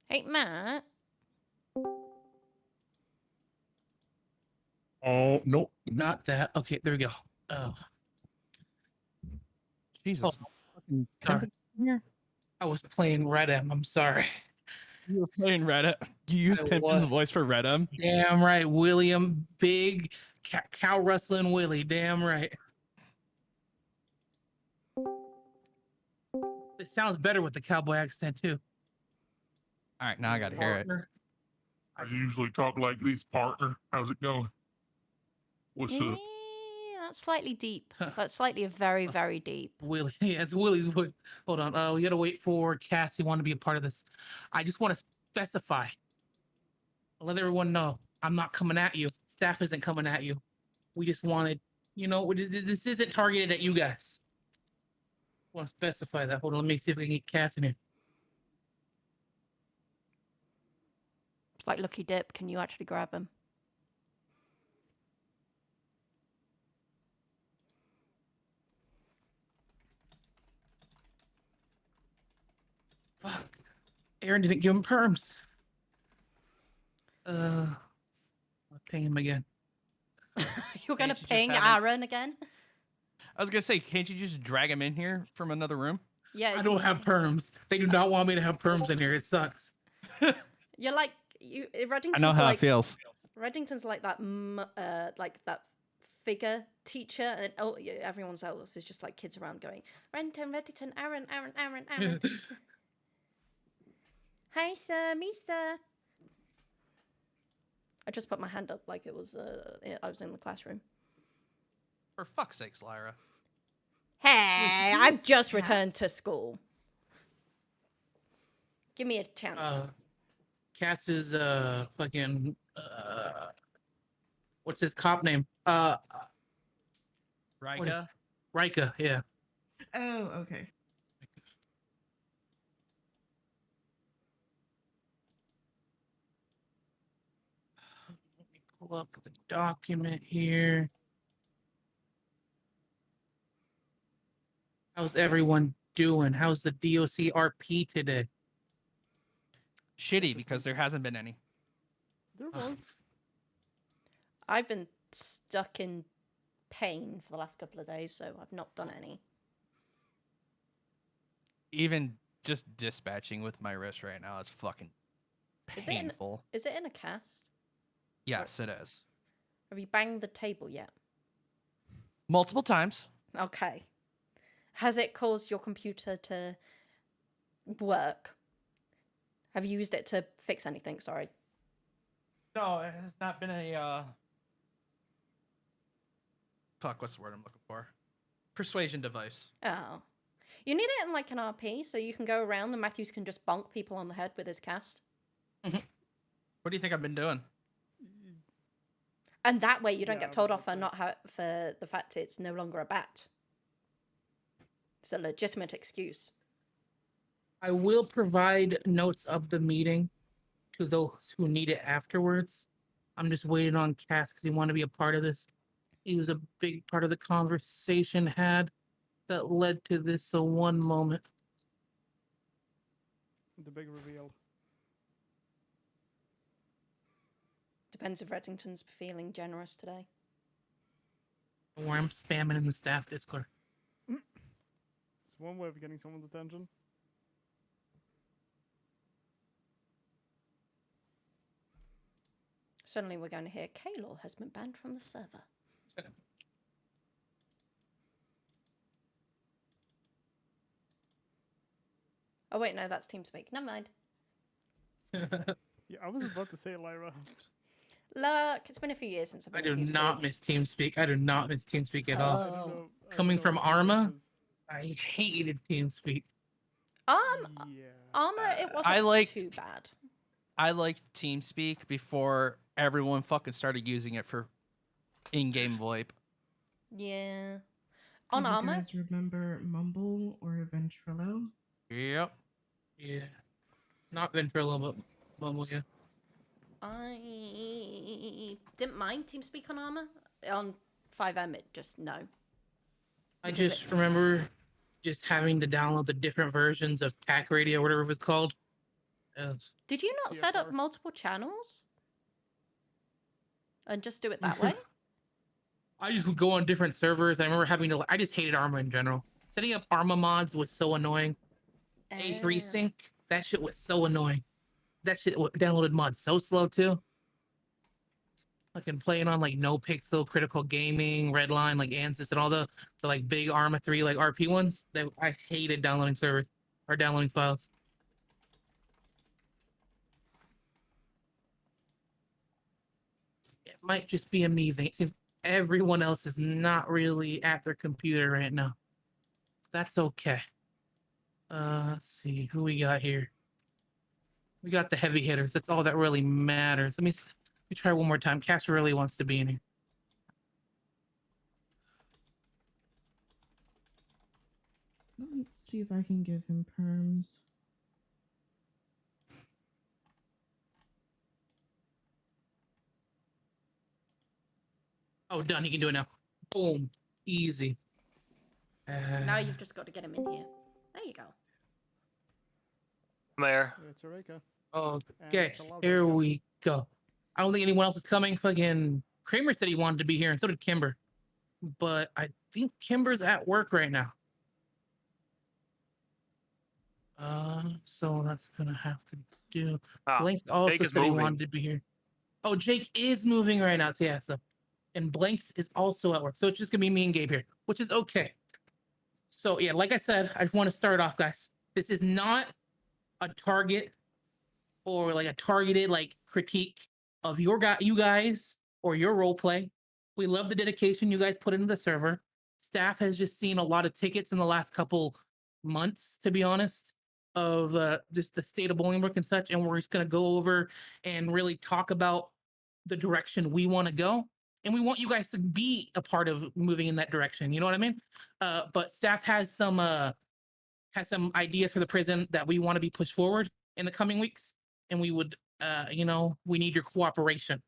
Hey, Matt. Oh, nope, not that. Okay, there we go. Oh, Jesus. Fucking sorry. temple here? I was playing Red M. I'm sorry. You were playing Reddit. You used I Pimpin's was. voice for Redum. Damn right, William, big cow wrestling Willie. Damn right. It sounds better with the cowboy accent too. All right, now I gotta hear it. Partner. I usually talk like this, partner. How's it going? What's up? That's slightly deep. That's slightly very, very deep. Willie, yeah, it's Willie's voice. Hold on. We gotta wait for Cassie want to be a part of this. I just want to specify. Let everyone know I'm not coming at you. Staff isn't coming at you. We just wanted, this isn't targeted at you guys. Want to specify that? Hold on, let me see if we can get Cass in here. It's like Lucky Dip. Can you actually grab him? Fuck. Aaron didn't give him perms. I'll ping him again. You're gonna Can't you just ping have him- Aaron again? I was gonna say, can't you just drag him in here from another room? Yeah. I don't have perms. They do not want me to have perms in here. It sucks. You're like you. Reddington's I know how like, it feels. Reddington's like that. Like that figure teacher, and everyone else is just like kids around going, Reddington, Aaron. Hi, sir, me, sir. I just put my hand up like it was. I was in the classroom. For fuck's sakes, Lyra. Hey, I've just returned to school. Give me a chance. Cass is fucking what's his cop name? Rika? Rika, yeah. Oh, okay. Let me pull up the document here. How's everyone doing? How's the DOC RP today? Shitty, because there hasn't been any. There was. I've been stuck in pain for the last couple of days, so I've not done any. Even just dispatching with my wrist right now is fucking painful. Is it in a cast? Yes, it is. Have you banged the table yet? Multiple times. Okay. Has it caused your computer to work? Have you used it to fix anything? Sorry. No, it has not been a fuck, what's the word I'm looking for? Persuasion device. Oh. You need it in like an RP so you can go around and Matthews can just bonk people on the head with his cast. What do you think I've been doing? And that way you don't Yeah, get told I off for would not for the fact it's no longer a bat. It's a legitimate excuse. I will provide notes of the meeting to those who need it afterwards. I'm just waiting on Cass because he wanted to be a part of this. He was a big part of the conversation had that led to this. So one moment. The big reveal. Depends if Reddington's feeling generous today. Or I'm spamming in the staff Discord. It's one way of getting someone's attention. Suddenly we're going to hear Kaylor has been banned from the server. Oh wait, no, that's TeamSpeak. Never mind. Yeah, I was about to say Lyra. Look, it's been a few years since I've I been do in TeamSpeak. not miss TeamSpeak. I do not miss TeamSpeak at all. I don't Oh. know. I Coming don't from know Arma? what I hated TeamSpeak. this Yeah. is. Yeah. Armor, it wasn't too bad. I liked TeamSpeak before everyone fucking started using it for in-game VoIP. Yeah. Do On you Armor, guys remember Mumble or Ventrilo? Yep. Yeah. Not Ventrilo, but Mumble, yeah. I didn't mind TeamSpeak on Armor. On 5M, it just no. I Because just remember just having to download the different versions of TAC Radio, whatever it was called. Yes. Did you not set up TFR. multiple channels? And just do it that way? I just would go on different servers. I remember having to. I just hated Arma in general. Setting up Arma mods was so annoying. A3 sync, that shit was so annoying. That shit downloaded mods so slow too. Fucking playing on like No Pixel, Critical Gaming, Redline, like Ansys, and all the like big Arma 3 like RP ones. That I hated downloading servers or downloading files. It might just be a me thing. It seems everyone else is not really at their computer right now. That's okay. Let's see who we got here. We got the heavy hitters. That's all that really matters. Let me try one more time. Cass really wants to be in here. Let's see if I can give him perms. Oh, done. He can do it now. Boom. Easy. Now you've just got to get him in here. There you go. Mayor. It's Eureka. Okay, it's allowed here Eureka. we go. I don't think anyone else is coming. Fucking Kramer said he wanted to be here, and so did Kimber. But I think Kimber's at work right now. So that's gonna have to do. Ah, Blanks also Jake is said he moving. wanted to be here. Oh, Jake is moving right now. So yeah, so and Blanks is also at work. So it's just gonna be me and Gabe here, which is okay. So yeah, like I said, I just want to start off, guys. This is not a target or like a targeted like critique of you guys or your role play. We love the dedication you guys put into the server. Staff has just seen a lot of tickets in the last couple months, to be honest, of just the state of Bolingbrook and such. And we're just gonna go over and really talk about the direction we want to go. And we want you guys to be a part of moving in that direction. You know what I mean? But staff has some ideas for the prison that we want to be pushed forward in the coming weeks, and we would, we need your cooperation.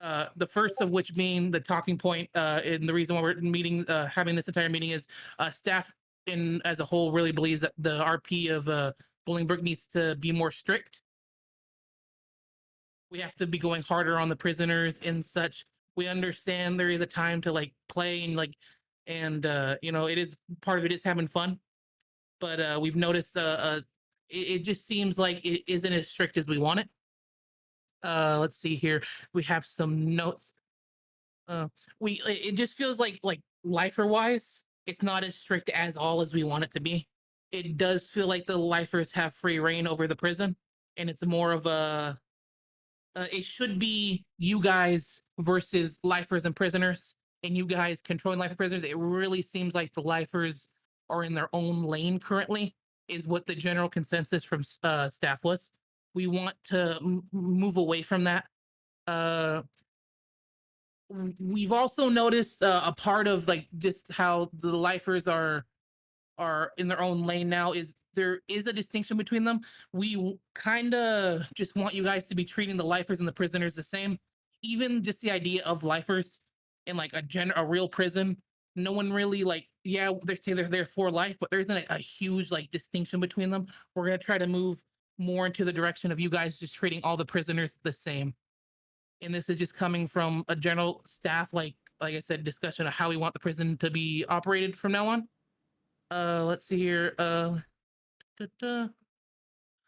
The first of which being the talking point, and the reason why we're having this entire meeting is staff as a whole really believes that the RP of Bolingbrook needs to be more strict. We have to be going harder on the prisoners and such. We understand there is a time to like play and it is part of it is having fun, but we've noticed it just seems like it isn't as strict as we want it. Let's see here. We have some notes. It just feels like lifer wise, it's not as strict as all as we want it to be. It does feel like the lifers have free reign over the prison, and it's more of a it should be you guys versus lifers and prisoners, and you guys controlling lifer prisoners. It really seems like the lifers are in their own lane currently, is what the general consensus from staff was. We want to move away from that. We've also noticed a part of like just how the lifers are in their own lane now is there is a distinction between them. We kind of just want you guys to be treating the lifers and the prisoners the same. Even just the idea of lifers in like a real prison, no one really they say they're there for life, but there isn't a huge like distinction between them. We're gonna try to move more into the direction of you guys just treating all the prisoners the same. And this is just coming from a general staff, like I said, discussion of how we want the prison to be operated from now on. Let's see here.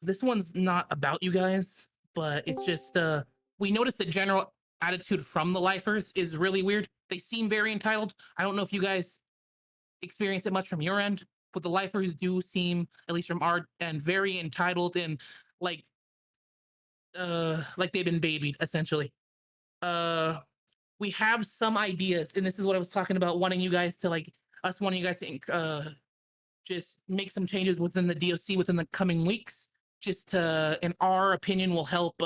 This one's not about you guys, but it's just we noticed the general attitude from the lifers is really weird. They seem very entitled. I don't know if you guys experience it much from your end, but the lifers do seem, at least from our end, very entitled and like they've been babied essentially. We have some ideas, and this is what I was talking about, wanting you guys to just make some changes within the DOC within the coming weeks, just to, in our opinion, will help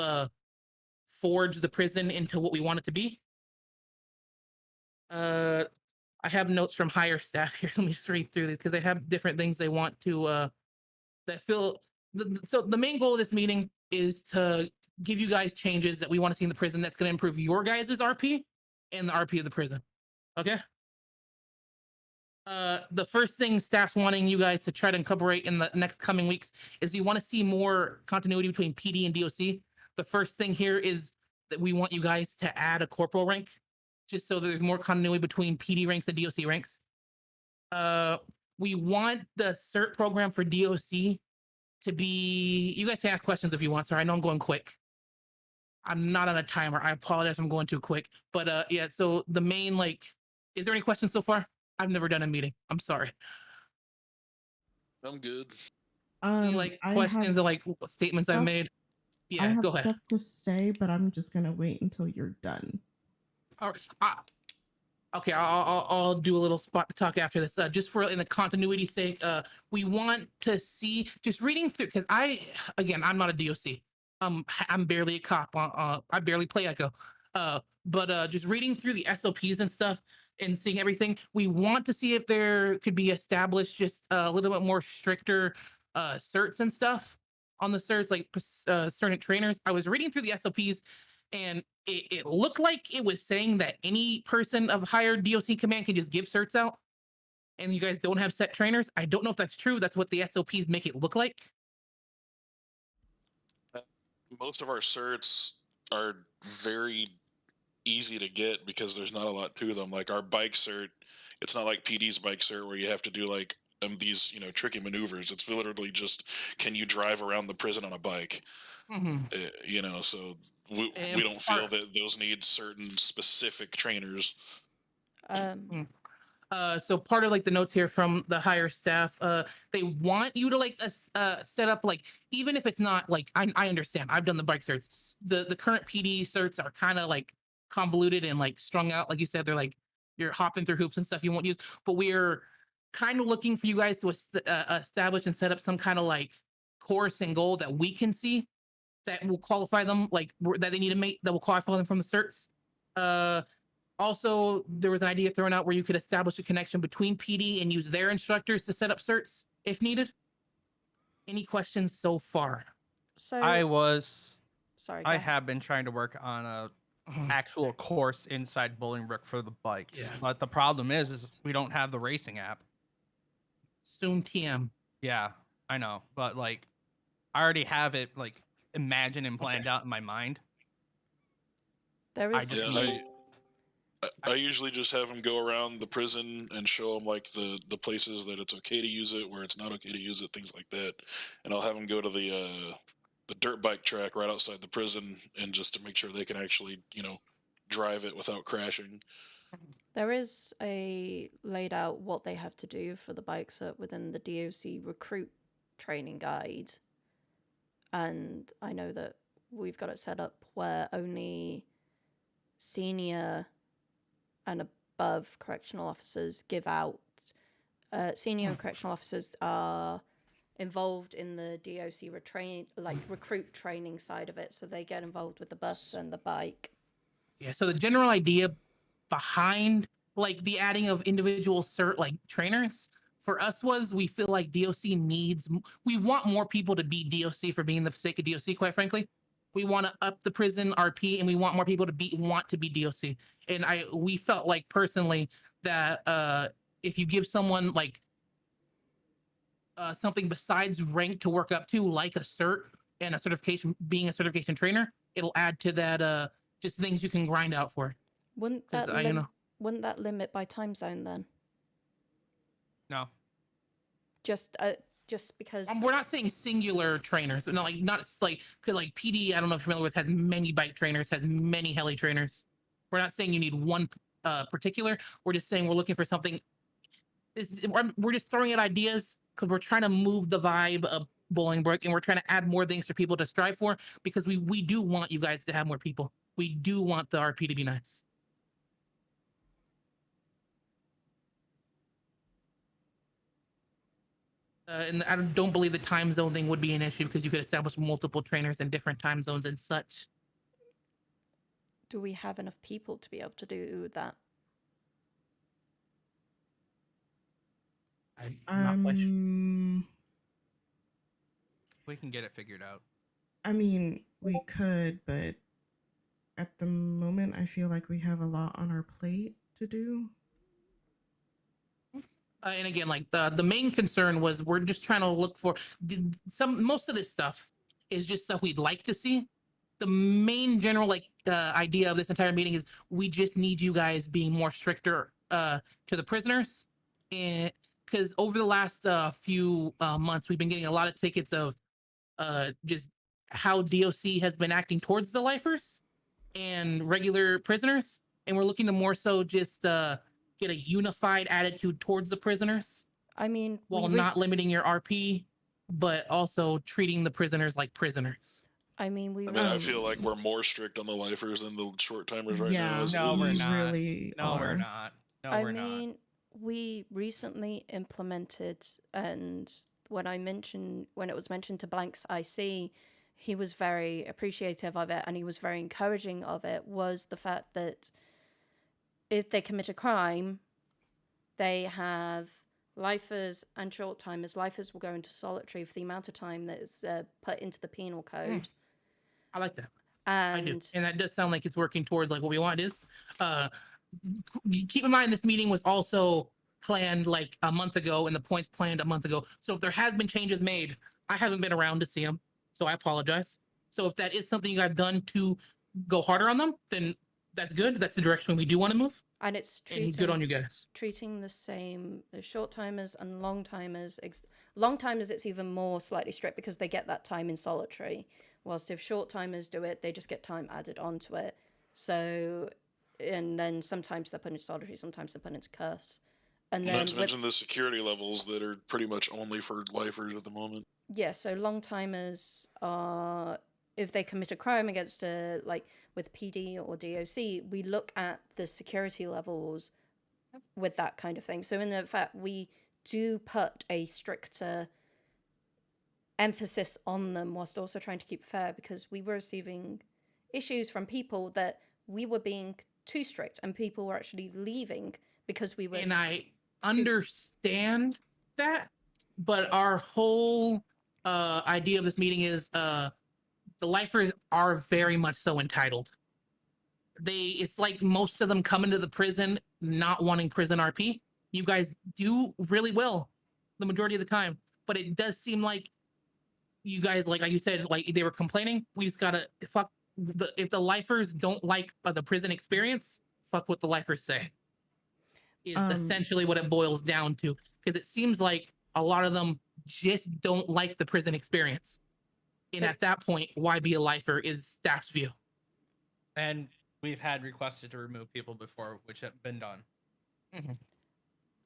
forge the prison into what we want it to be. I have notes from higher staff here. Let me just read through these because they have different things they want to that feel. So the main goal of this meeting is to give you guys changes that we want to see in the prison that's going to improve your guys' RP and the RP of the prison. Okay. The first thing staff's wanting you guys to try to incorporate in the next coming weeks is we want to see more continuity between PD and DOC. The first thing here is that we want you guys to add a corporal rank, just so there's more continuity between PD ranks and DOC ranks. We want the CERT program for DOC to be. You guys can ask questions if you want. Sorry, I know I'm going quick. I'm not on a timer. I apologize if I'm going too quick. But yeah, so the main is there any questions so far? I've never done a meeting. I'm sorry. I'm good. Any I questions have or statements I've stuff- made? I Yeah, have go ahead. stuff to say, but I'm just gonna wait until you're done. All right. Okay, I'll do a little spot talk after this. Just for in the continuity sake, we want to see just reading through because I'm not a DOC. I'm barely a cop. I barely play Echo. But just reading through the SOPs and stuff and seeing everything, we want to see if there could be established just a little bit more stricter certs and stuff on the certs, like certain trainers. I was reading through the SOPs and it looked like it was saying that any person of higher DOC command can just give certs out and you guys don't have set trainers. I don't know if that's true. That's what the SOPs make it look like. Most of our certs are very easy to get because there's not a lot to them. Like our bike cert, it's not like PD's bike cert where you have to do like these tricky maneuvers. It's literally just, can you drive around the prison on a bike? So we And don't feel that those need certain specific trainers. So part of the notes here from the higher staff, they want you to set up even if it's not I understand. I've done the bike certs. The current PD certs are kind of convoluted and strung out. Like you said, they're you're hopping through hoops and stuff you won't use. But we're kind of looking for you guys to establish and set up some kind of course and goal that we can see that will qualify them that they need to make that will qualify them from the certs. Also, there was an idea thrown out where you could establish a connection between PD and use their instructors to set up certs if needed. Any questions so far? So I I have been trying to work on a actual course inside Bolingbrook for the bikes. Yeah. But the problem is we don't have the racing app. Soon TM. Yeah, I know. But I already have it imagined and planned out in my mind. There is. I usually just have them go around the prison and show them the places that it's okay to use it, where it's not okay to use it, things like that. And I'll have them go to the dirt bike track right outside the prison, and just to make sure they can actually drive it without crashing. There is a laid out what they have to do for the bikes within the DOC recruit training guide. And I know that we've got it set up where only senior and above correctional officers give out. Senior correctional officers are involved in the DOC recruit training side of it, so they get involved with the bus and the bike. Yeah. So the general idea behind the adding of individual cert trainers for us was we feel like DOC we want more people to be DOC for being the sake of DOC. Quite frankly, we want to up the prison RP and we want more people to want to be DOC. And we felt personally that if you give someone something besides rank to work up to, like a cert and a certification, being a certification trainer, it'll add to that just things you can grind out for. Wouldn't that limit by time zone then? No. Just because We're not saying singular trainers. No, because PD, I don't know if you're familiar with, has many bike trainers, has many heli trainers. We're not saying you need one particular. We're just saying we're looking for something. We're just throwing out ideas because we're trying to move the vibe of Bolingbrook and we're trying to add more things for people to strive for, because we do want you guys to have more people. We do want the RP to be nice. And I don't believe the time zone thing would be an issue because you could establish multiple trainers in different time zones and such. Do we have enough people to be able to do that? I'm not quite sure. We can get it figured out. I mean, we could, but at the moment, I feel like we have a lot on our plate to do. And again, like the main concern was we're just trying to look for most of this stuff is just stuff we'd like to see. The main general like idea of this entire meeting is we just need you guys being more stricter to the prisoners, and because over the last few months we've been getting a lot of tickets of just how DOC has been acting towards the lifers and regular prisoners, and we're looking to more so just get a unified attitude towards the prisoners I mean, while we not limiting your RP, but also treating the prisoners like prisoners. I mean, we I mean, I feel like Um, we're more strict on the lifers than the short timers right yeah, now. As it No, we're is. we not. really No, we're are. not. No, I we're not. mean, we recently implemented, and when it was mentioned to Blank's IC, he was very appreciative of it, and he was very encouraging of it. Was the fact that if they commit a crime, they have lifers and short timers. Lifers will go into solitary for the amount of time that is put into the penal code. I like that. I do, And and that does sound like it's working towards like what we want. Is keep in mind this meeting was also planned like a month ago, and the points planned a month ago. So if there has been changes made, I haven't been around to see them, so I apologize. So if that is something you have done to go harder on them, then that's good. That's the direction we do want to move, and it's and good on you guys. treating the same as short timers and long timers. Long timers, it's even more slightly strict because they get that time in solitary. Whilst if short timers do it, they just get time added onto it. So, and then sometimes they're put into solitary, sometimes they're put into cuffs. And then Not to mention the security levels that are pretty much only for lifers at the moment. yeah, so long timers are, if they commit a crime against like with PD or DOC, we look at the security levels with that kind of thing. So in the fact, we do put a stricter emphasis on them whilst also trying to keep fair, because we were receiving issues from people that we were being too strict and people were actually leaving because we were. And I understand that, but our whole idea of this meeting is the lifers are very much so entitled. It's like most of them come into the prison not wanting prison RP. You guys do really well the majority of the time, but it does seem like you guys, like you said, like they were complaining. We just gotta fuck if the lifers don't like the prison experience, fuck what the lifers say. Is essentially what it boils down to, because it seems like a lot of them just don't like the prison experience, and at that point, why be a lifer is staff's view. And we've had requested to remove people before, which have been done.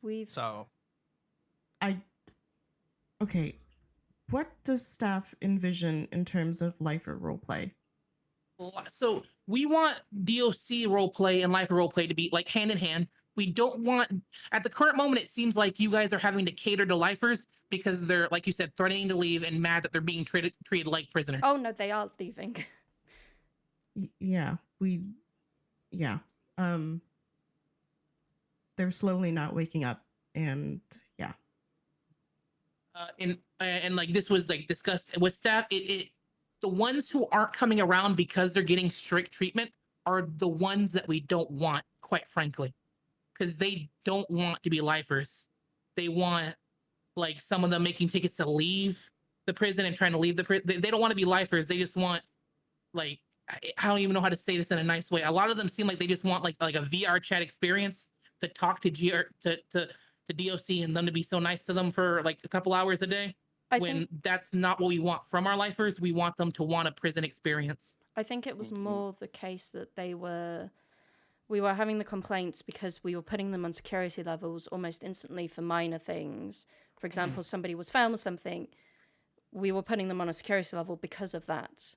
We've So Okay, what does staff envision in terms of lifer roleplay? So we want DOC roleplay and lifer roleplay to be like hand in hand. We don't want, at the current moment, it seems like you guys are having to cater to lifers because they're, like you said, threatening to leave and mad that they're being treated like prisoners. Oh no, they are leaving. Yeah, they're slowly not waking up, and yeah. And like this was like discussed with staff. The ones who aren't coming around because they're getting strict treatment are the ones that we don't want, quite frankly, because they don't want to be lifers. They want, like, some of them making tickets to leave the prison and trying to leave the prison. They don't want to be lifers. They just want, like, I don't even know how to say this in a nice way. A lot of them seem like they just want like a VR chat experience to talk to DOC and them to be so nice to them for like a couple hours a day. When that's not what we want from our lifers. We want them to want a prison experience. I think it was more the case that we were having the complaints because we were putting them on security levels almost instantly for minor things. For example, somebody was found with something, we were putting them on a security level because of that.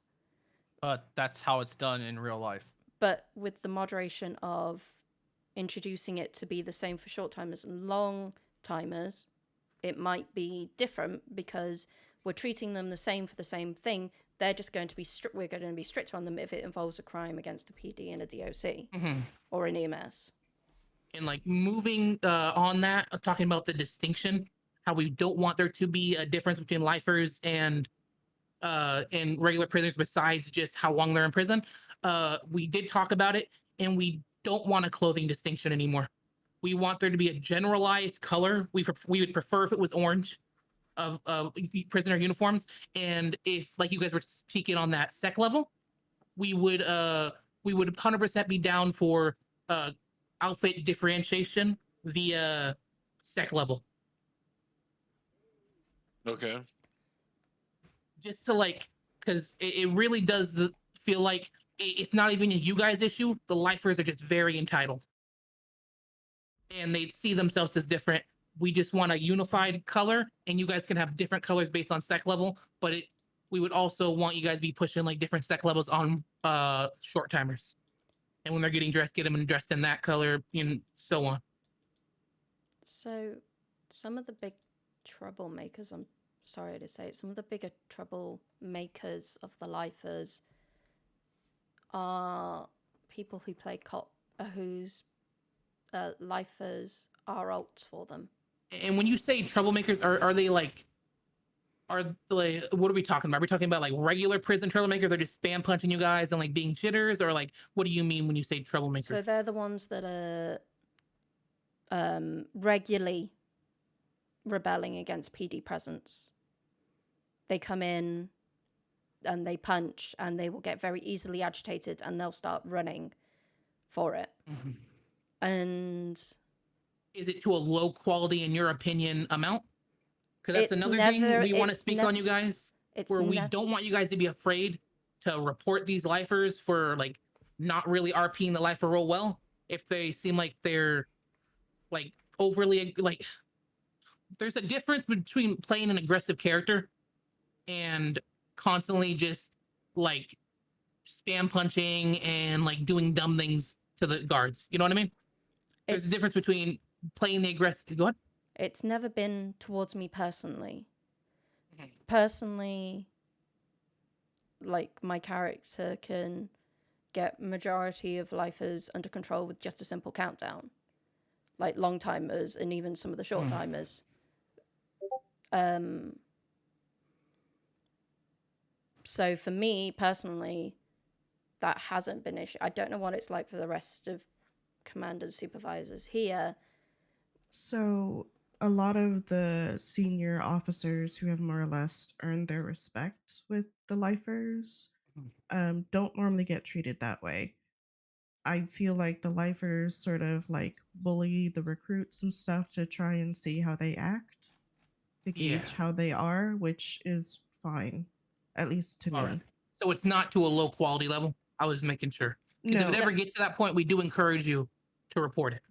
but that's how it's done in real life. But with the moderation of introducing it to be the same for short timers and long timers, it might be different because we're treating them the same for the same thing. They're just going to be we're going to be stricter on them if it involves a crime against a PD and a DOC or an EMS. And like moving on that, talking about the distinction, how we don't want there to be a difference between lifers and regular prisoners besides just how long they're in prison. We did talk about it, and we don't want a clothing distinction anymore. We want there to be a generalized color. We would prefer if it was orange of prisoner uniforms, and if, like you guys were speaking on that sec level, we would 100% be down for outfit differentiation via sec level. Okay. Just to like, because it really does feel like it's not even a you guys issue. The lifers are just very entitled, and they see themselves as different. We just want a unified color, and you guys can have different colors based on sec level. But we would also want you guys to be pushing like different sec levels on short timers, and when they're getting dressed, get them dressed in that color, and so on. So, some of the big troublemakers, I'm sorry to say it, some of the bigger troublemakers of the lifers are people who play cop, whose lifers are alts for them. And when you say troublemakers, are they like, what are we talking about? Are we talking about like regular prison troublemakers? They're just spam punching you guys and like being chitters, or like, what do you mean when you say troublemakers? So they're the ones that are regularly rebelling against PD presence. They come in and they punch, and they will get very easily agitated, and they'll start running for it. Mm-hmm. And is it to a low quality, in your opinion, amount? Because that's another thing we want to speak on, you guys, where we don't want you guys to be afraid to report these lifers for like not really RPing the lifer role well. If they seem like they're like overly like, there's a difference between playing an aggressive character and constantly just like spam punching and like doing dumb things to the guards. You know what I mean? There's a difference between playing the aggressive. Go ahead. It's never been towards me personally. Okay. Personally, like, my character can get majority of lifers under control with just a simple countdown. Like long timers and even some of the short timers. So for me personally, that hasn't been an issue. I don't know what it's like for the rest of commanders, supervisors here. So a lot of the senior officers who have more or less earned their respect with the lifers don't normally get treated that way. I feel like the lifers sort of like bully the recruits and stuff to try and see how they act, to gauge how they are, which is fine, at least to me. All right. So it's not to a low quality level. I was making sure. Because if it ever gets to that point, we do encourage you to report it.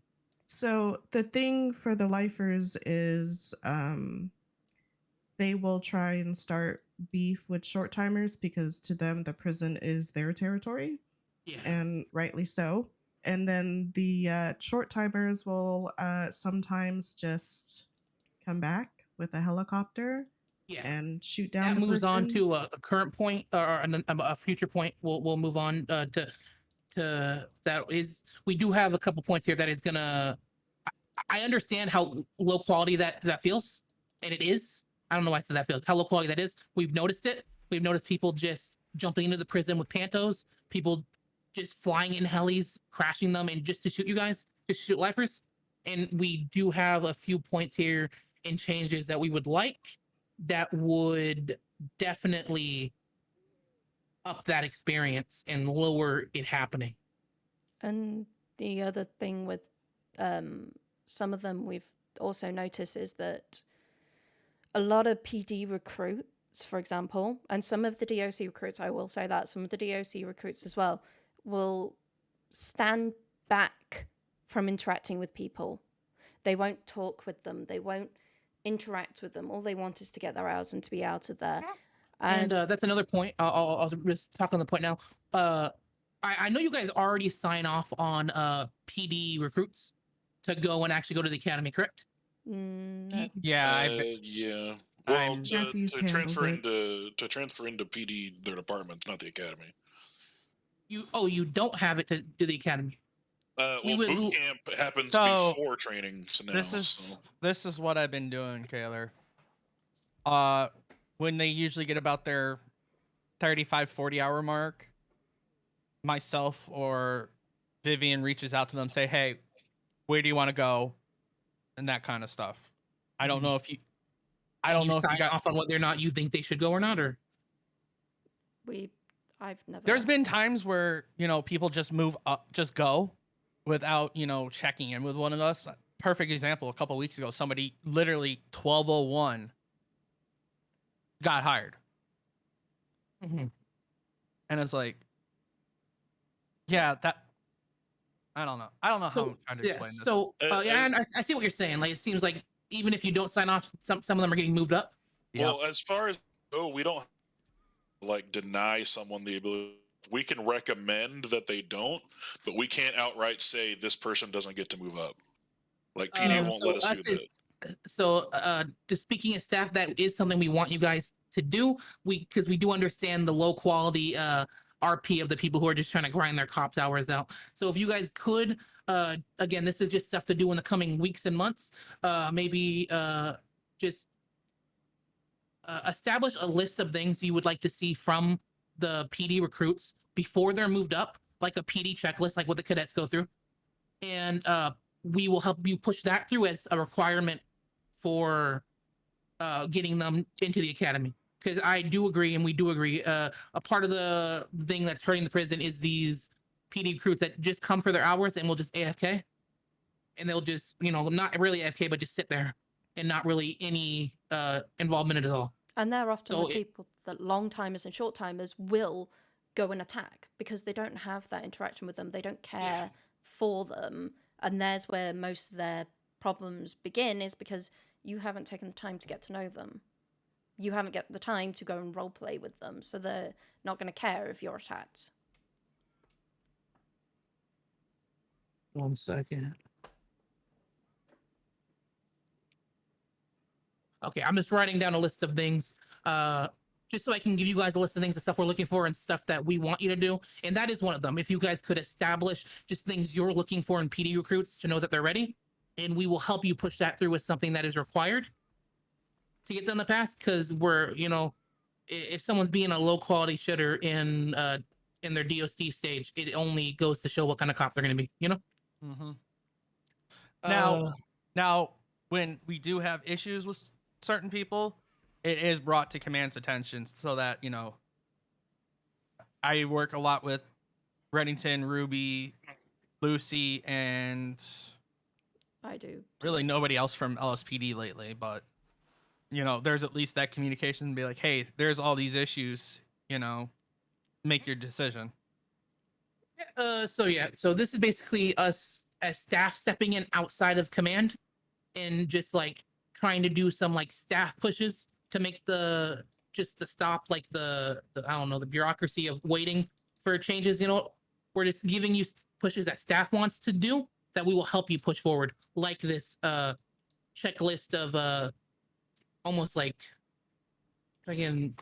So the thing for the lifers is they will try and start beef with short timers because to them the prison is their territory. Yeah. And rightly so. And then the short timers will sometimes just come back with a helicopter and shoot down that the moves on person. to a current point or a future point. We'll move on to that. Is we do have a couple points here that is gonna. I understand how low quality that feels, and it is. I don't know why I said that feels. How low quality that is. We've noticed it. We've noticed people just jumping into the prison with pantos. People just flying in helis, crashing them, and just to shoot you guys, just shoot lifers. And we do have a few points here and changes that we would like that would definitely up that experience and lower it happening. And the other thing with some of them we've also noticed is that a lot of PD recruits, for example, and some of the DOC recruits, I will say that, some of the DOC recruits as well, will stand back from interacting with people. They won't talk with them. They won't interact with them. All they want is to get their hours and to be out of there. And that's another point. I'll just talk on the point now. I know you guys already sign off on PD recruits to go and actually go to the academy, correct? No. Yeah. Yeah. Well, to Matthews transfer handles it. into PD, their departments, not the academy. You don't have it to do the academy. Well, boot camp happens So, before training. So now, this is what I've been doing, Kaylor. When they usually get about their 35, 40 hour mark, myself or Vivian reaches out to them, say, hey, where do you want to go, and that kind of stuff. I don't Mhm. know if you. I And don't you know if you sign got. off on whether or not you think they should go or not, or I've never. There's been times where people just move up, just go, without checking in with one of us. Perfect example. A couple weeks ago, somebody literally 12:01 got hired, Mhm. and it's like, yeah, that. I don't know. I don't know how I'm So trying to yeah, explain this. so yeah, and I see what you're saying. Like it seems like even if you don't sign off, some of them are getting moved up. Yep. Well, as far as we don't like deny someone the ability. We can recommend that they don't, but we can't outright say this person doesn't get to move up. Like PD won't let us do that. Just speaking of staff, that is something we want you guys to do. Because we do understand the low quality RP of the people who are just trying to grind their cops hours out. So if you guys could, again, this is just stuff to do in the coming weeks and months. Maybe just establish a list of things you would like to see from the PD recruits before they're moved up, like a PD checklist, like what the cadets go through, and we will help you push that through as a requirement for getting them into the academy. Because I do agree, and we do agree, a part of the thing that's hurting the prison is these PD recruits that just come for their hours and will just AFK, and they'll just not really AFK, but just sit there and not really any involvement at all. And they're often So the people that long timers and short timers will go and attack because they don't have that interaction with them. They don't care for them. And there's where most of their problems begin, is because you haven't taken the time to get to know them. You haven't got the time to go and role play with them. So they're not going to care if you're attacked. 1 second. Okay, I'm just writing down a list of things, just so I can give you guys a list of things, the stuff we're looking for and stuff that we want you to do. And that is one of them. If you guys could establish just things you're looking for in PD recruits to know that they're ready, and we will help you push that through with something that is required to get them to pass. Because we're, if someone's being a low quality shitter in their DOC stage, it only goes to show what kind of cop they're going to be. Mm-hmm. Uh, Now, when we do have issues with certain people, it is brought to command's attention so that, I work a lot with Reddington, Ruby, Lucy, and I do. really nobody else from LSPD lately, but there's at least that communication and be like, hey, there's all these issues, make your decision. So this is basically us as staff stepping in outside of command and just like trying to do some like staff pushes to make the stop like the I don't know, the bureaucracy of waiting for changes. We're just giving you pushes that staff wants to do that we will help you push forward, like this checklist of almost like again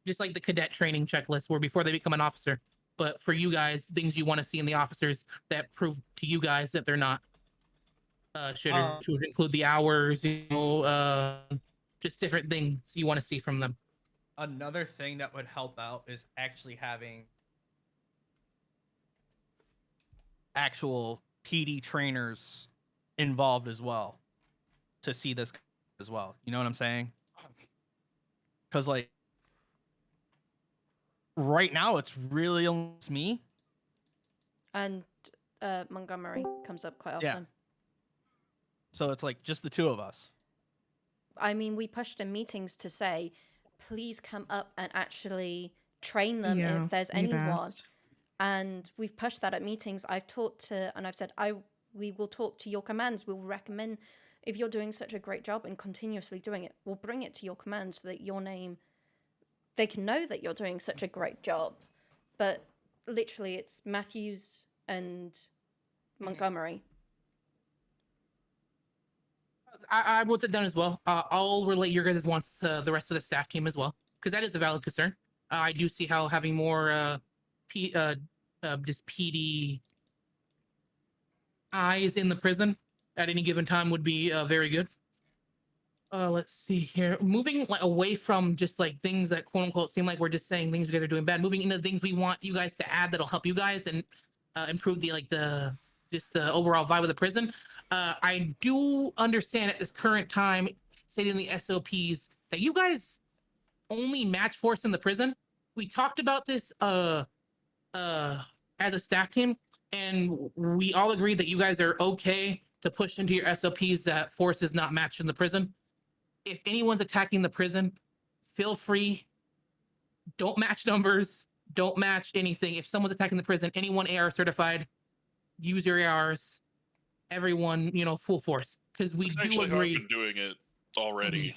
just like the cadet training checklist where before they become an officer. But for you guys, things you want to see in the officers that prove to you guys that they're not shitters, which would include the hours, just different things you want to see from them. Another thing that would help out is actually having actual PD trainers involved as well to see this as well. You know what I'm saying? Because like right now, it's really almost me. And Montgomery comes up quite often. Yeah. So it's like just the two of us. I mean, we pushed in meetings to say, please come up and actually train them if there's we've anyone. asked. And we've pushed that at meetings. I've talked to, and I've said, we will talk to your commands. We'll recommend, if you're doing such a great job and continuously doing it, we'll bring it to your command so that your name, they can know that you're doing such a great job. But literally, it's Matthews and Montgomery. I wrote that down as well. I'll relate your guys' wants to the rest of the staff team as well, because that is a valid concern. I do see how having more just PD eyes in the prison at any given time would be very good. Let's see here. Moving like away from just like things that quote unquote seem like we're just saying things you guys are doing bad. Moving into things we want you guys to add that'll help you guys and improve the overall vibe of the prison. I do understand at this current time, stating the SOPs, that you guys only match force in the prison. We talked about this as a staff team, and we all agreed that you guys are okay to push into your SOPs that force is not matched in the prison. If anyone's attacking the prison, feel free. Don't match numbers. Don't match anything. If someone's attacking the prison, anyone AR certified, use your ARs. Everyone, full force, because we That's do actually how I've agree. been doing it already,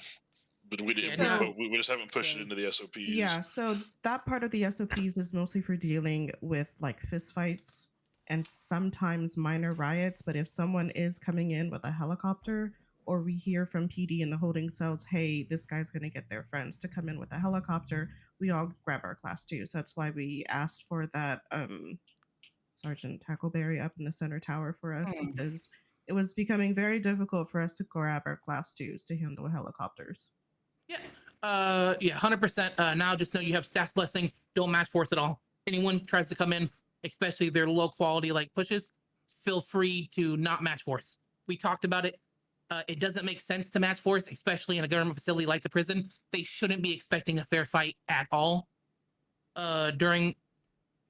but we didn't. Yeah, So- we just haven't pushed it into the SOPs. Yeah, so that part of the SOPs is mostly for dealing with like fistfights and sometimes minor riots. But if someone is coming in with a helicopter, or we hear from PD in the holding cells, hey, this guy's going to get their friends to come in with a helicopter, we all grab our class 2. So that's why we asked for that Sergeant Tackleberry up in the center tower for us, because it was becoming very difficult for us to grab our class 2s to handle helicopters. Yeah. 100%. Now just know you have staff blessing. Don't match force at all. Anyone tries to come in, especially their low quality like pushes, feel free to not match force. We talked about it. It doesn't make sense to match force, especially in a government facility like the prison. They shouldn't be expecting a fair fight at all during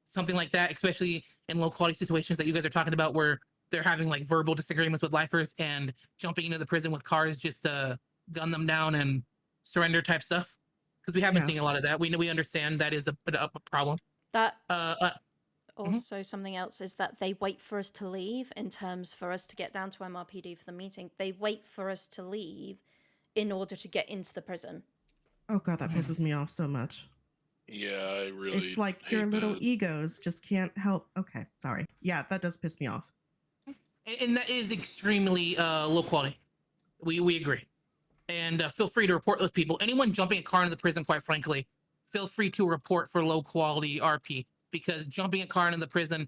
something like that, especially in low quality situations that you guys are talking about where they're having like verbal disagreements with lifers and jumping into the prison with cars just to gun them down and surrender type stuff. Because we have been Yeah. seeing a lot of that. We understand that is a problem. That's Mm-hmm. also something else is that they wait for us to leave in terms for us to get down to MRPD for the meeting. They wait for us to leave in order to get into the prison. Oh god, that pisses me off so much. Yeah, I really. It's like hate your little that. egos just can't help. Okay, sorry. Yeah, that does piss me off. And that is extremely low quality. We agree. And feel free to report those people. Anyone jumping a car into the prison, quite frankly, feel free to report for low quality RP, because jumping a car into the prison,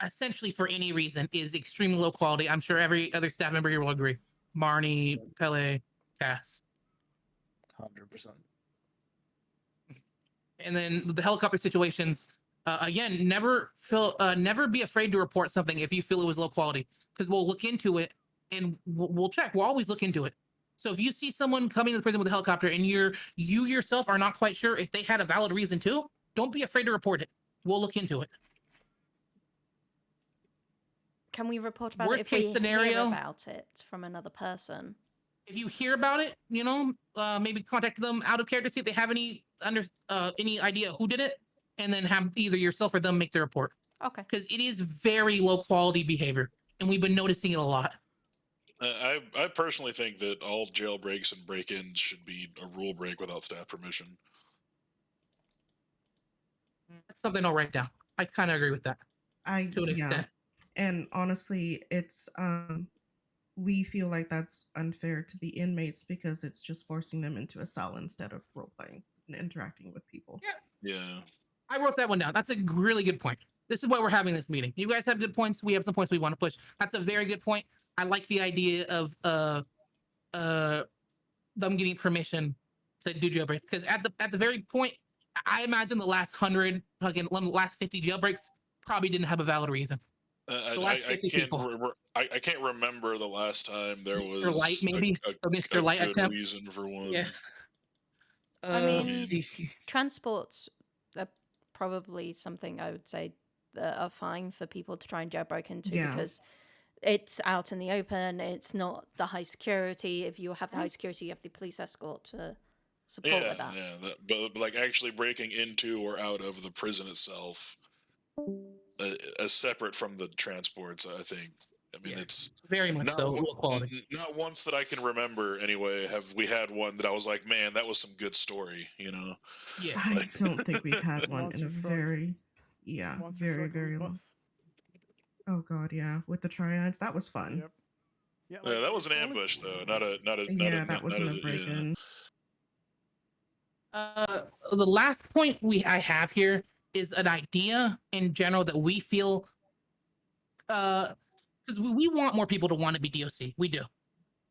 essentially for any reason, is extremely low quality. I'm sure every other staff member here will agree. Marnie, Pele, Cass. 100%. And then the helicopter situations, again, never be afraid to report something if you feel it was low quality, because we'll look into it and we'll check. We'll always look into it. So if you see someone coming to the prison with a helicopter and you yourself are not quite sure if they had a valid reason to, don't be afraid to report it. We'll look into it. Can we report about Worst it if case we scenario, hear about it from another person? If you hear about it, maybe contact them out of character, see if they have any idea who did it, and then have either yourself or them make the report. Okay. Because it is very low quality behavior, and we've been noticing it a lot. I personally think that all jailbreaks and break-ins should be a rule break without staff permission. That's something I'll write down. I kind of agree with that to an extent. And honestly, it's we feel like that's unfair to the inmates because it's just forcing them into a cell instead of role playing and interacting with people. Yeah. I wrote that one down. That's a really good point. This is why we're having this meeting. You guys have good points. We have some points we want to push. That's a very good point. I like the idea of them getting permission to do jailbreaks, because at the very point, I imagine the last 100, last 50 jailbreaks probably didn't have a valid reason. I can't remember the last time there Mr. was Light, maybe? Or Mr. Light good attempt? reason for one. Yeah. I mean, let's see. transports are probably something I would say that are fine for people to try and jailbreak into because it's out in the open. It's not the high security. If you have the high security, you have the police escort to support with that. Yeah. But like actually breaking into or out of the prison itself, as separate from the transports, I think. I mean, it's very much so low quality. Not once that I can remember, anyway, have we had one that I was like, man, that was some good story, Yeah. I don't think we've had one Once in a we broke- very, once we very, broke very the long. bus. Oh god, yeah, with the triads, that was fun. Yep. Yeah, Yeah, that was an only- ambush though, not a That wasn't a break-in. The last point I have here is an idea in general that we feel, because we want more people to want to be DOC. We do.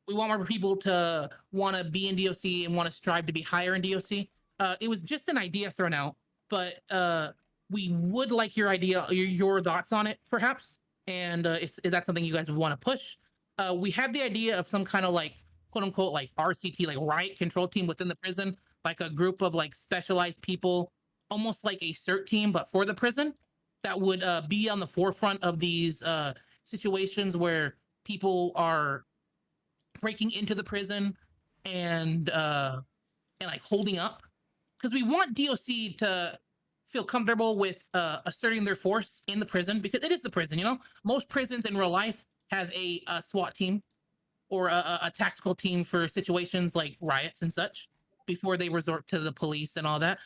We want more people to want to be in DOC and want to strive to be higher in DOC. It was just an idea thrown out, but we would like your idea, your thoughts on it, perhaps. And is that something you guys would want to push? we had the idea of some kind of like quote unquote like RCT, like riot control team within the prison, like a group of like specialized people, almost like a CERT team, but for the prison that would be on the forefront of these situations where people are breaking into the prison and like holding up, because we want DOC to feel comfortable with asserting their force in the prison, because it is the prison. You know, most prisons in real life have a SWAT team or a tactical team for situations like riots and such before they resort to the police and all that.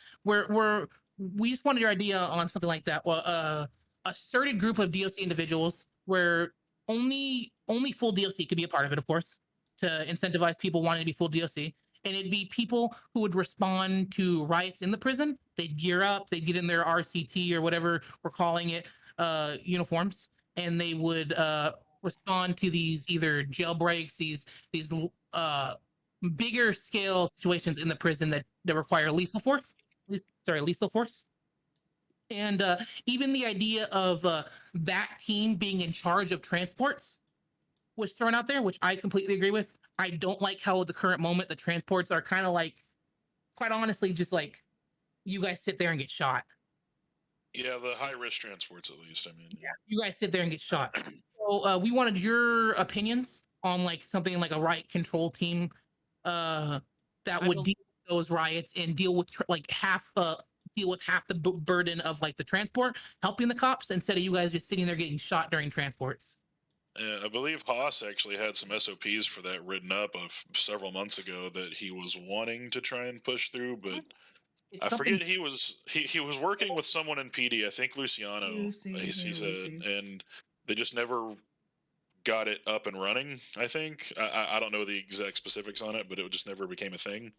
We just wanted your idea on something like that. Well, asserted group of DOC individuals where only full DOC could be a part of it, of course, to incentivize people wanting to be full DOC. And it'd be people who would respond to riots in the prison. They'd gear up, they'd get in their RCT or whatever we're calling it, uniforms, and they would respond to these either jailbreaks, these bigger scale situations in the prison that require lethal force. Lethal force. And even the idea of that team being in charge of transports was thrown out there, which I completely agree with. I don't like how at the current moment the transports are kind of like, quite honestly, just like you guys sit there and get shot. Yeah, the high risk transports, at least. I mean, Yeah, you guys sit there and get shot. So we wanted your opinions on like something like a riot control team that would deal with those riots and deal with half the burden of like the transport, helping the cops instead of you guys just sitting there getting shot during transports. I believe Haas actually had some SOPs for that written up of several months ago that he was wanting to try and push through, but It's I something- forget he was working with someone in PD. I think Luciano. OOC, He said, OOC. and they just never got it up and running. I think I don't know the exact specifics on it, but it just never became a thing.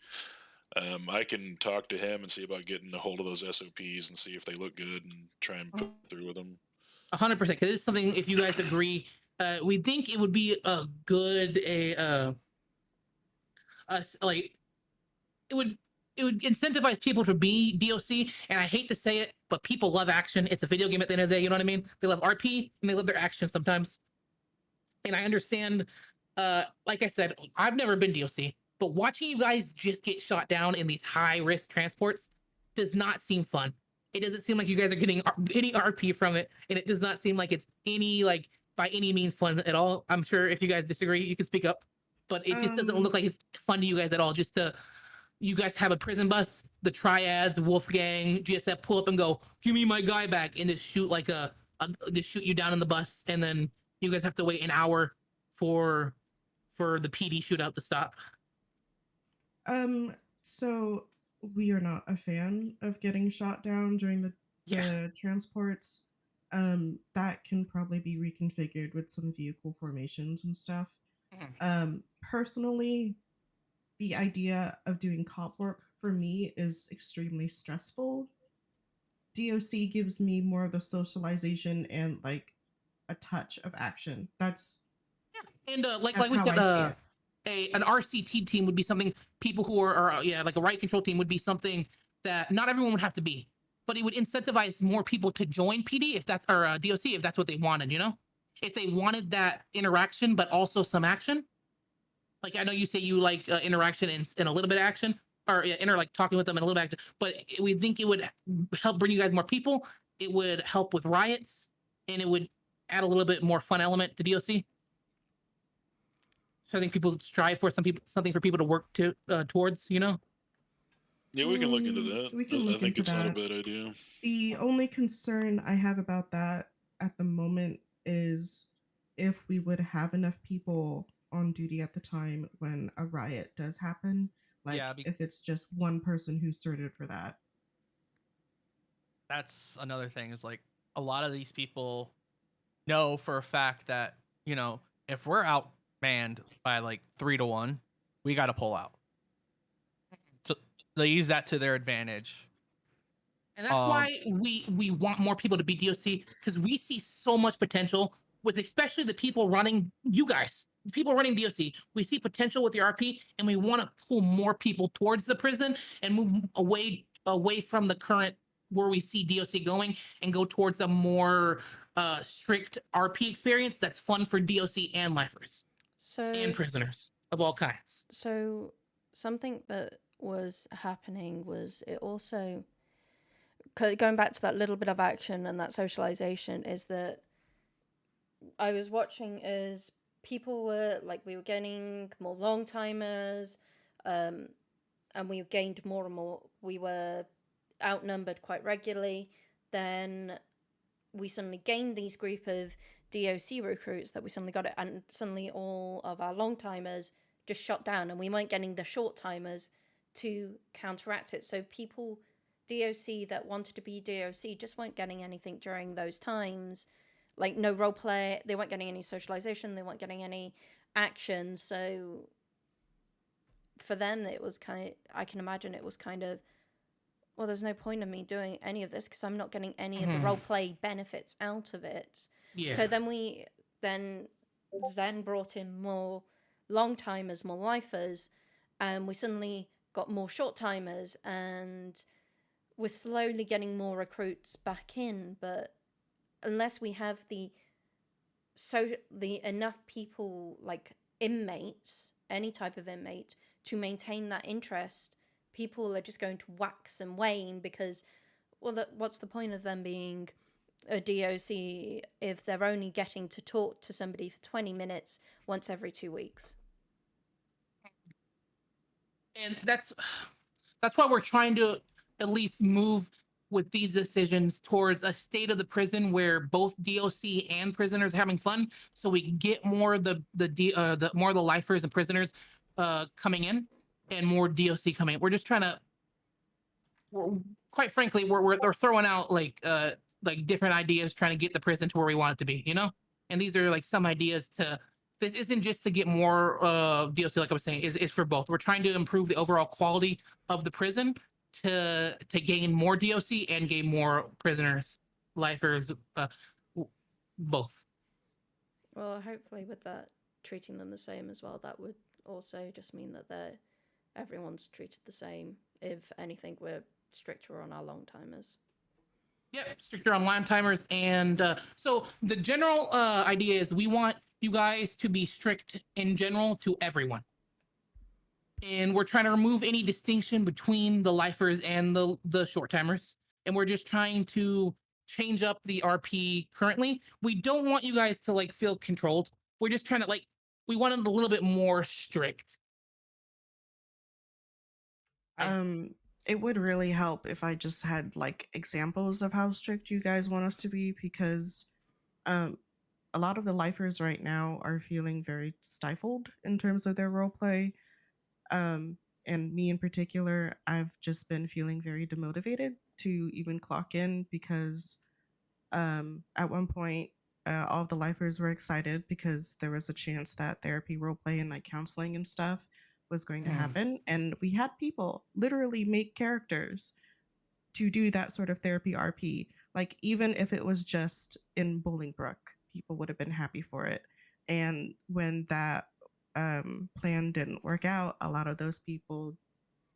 I can talk to him and see about getting a hold of those SOPs and see if they look good and try and put through with them. 100%, because it's something, if you guys agree, we think it would be a good like it would incentivize people to be DOC. And I hate to say it, but people love action. It's a video game at the end of the day. You know what I mean? They love RP and they love their action sometimes. And I understand. Like I said, I've never been DOC, but watching you guys just get shot down in these high risk transports does not seem fun. It doesn't seem like you guys are getting any RP from it, and it does not seem like it's any like by any means fun at all. I'm sure if you guys disagree, you can speak up, but it just doesn't look like it's fun to you guys at all. Just to you guys have a prison bus, the Triads, Wolfgang, GSF pull up and go, "Give me my guy back," and just shoot like just shoot you down in the bus, and then you guys have to wait an hour for the PD shootout to stop. So we are not a fan of getting shot down during the transports. That can probably be reconfigured with some vehicle formations and stuff. Personally, the idea of doing cop work for me is extremely stressful. DOC gives me more of the socialization and like a touch of action. That's And like That's we how said, I an RCT team would be something people who are like a riot control team would be something that not everyone would have to be, but it would incentivize more people to join PD if that's or DOC if that's what they wanted. You know, if they wanted that interaction but also some action. Like I know you say you like interaction and a little bit of action, or like talking with them and a little bit of action, but we think it would help bring you guys more people. It would help with riots, and it would add a little bit more fun element to DOC. So I think people strive for something for people to work to towards, you know. Yeah, we can look into that. We can I look think into it's not a that. bad idea. The only concern I have about that at the moment is if we would have enough people on duty at the time when a riot does happen. Like Yeah, if it's just one person who's certified for that. That's another thing is like a lot of these people know for a fact that, you know, if we're outmanned by like 3-1, we got to pull out. So they use that to their advantage. And that's why we want more people to be DOC, because we see so much potential with especially the people running you guys, the people running DOC. We see potential with the RP, and we want to pull more people towards the prison and move away from the current where we see DOC going and go towards a more strict RP experience that's fun for DOC and lifers. So and prisoners of all kinds. So something that was happening was it also going back to that little bit of action and that socialization is that I was watching as people were like we were getting more long timers, and we gained more and more. We were outnumbered quite regularly. Then we suddenly gained these group of DOC recruits that we suddenly got it, and suddenly all of our long timers just shut down, and we weren't getting the short timers to counteract it. So people DOC that wanted to be DOC just weren't getting anything during those times, like no role play. They weren't getting any socialization. They weren't getting any action. So for them, it was kind of, I can imagine it was kind of, well, there's no point in me doing any of this because I'm not getting any of the role play benefits out of it. Yeah. So then we then brought in more long timers, more lifers, and we suddenly got more short timers, and we're slowly getting more recruits back in. But unless we have the enough people, like inmates, any type of inmate, to maintain that interest, people are just going to wax and wane because, well, what's the point of them being a DOC if they're only getting to talk to somebody for 20 minutes once every 2 weeks? And that's why we're trying to at least move with these decisions towards a state of the prison where both DOC and prisoners are having fun, so we get more of the more of the lifers and prisoners coming in, and more DOC coming in. We're just trying to, quite frankly, they're throwing out like different ideas, trying to get the prison to where we want it to be, you know. And these are like some ideas to. This isn't just to get more DOC, like I was saying. Is for both. We're trying to improve the overall quality of the prison to gain more DOC and gain more prisoners, lifers, both. Well, hopefully with that, treating them the same as well, that would also just mean that everyone's treated the same. If anything, we're stricter on our long timers. Yep, stricter on long timers. And so the general idea is we want you guys to be strict in general to everyone. And we're trying to remove any distinction between the lifers and the short timers. And we're just trying to change up the RP currently. We don't want you guys to like feel controlled. We're just trying to we want it a little bit more strict. It would really help if I just had like examples of how strict you guys want us to be, because a lot of the lifers right now are feeling very stifled in terms of their role play. And me in particular, I've just been feeling very demotivated to even clock in because at one point, all of the lifers were excited because there was a chance that therapy, role play, and like counseling and stuff was going to happen. And we had people literally make characters to do that sort of therapy RP. Like, even if it was just in Bolingbrook, people would have been happy for it. And when that plan didn't work out, a lot of those people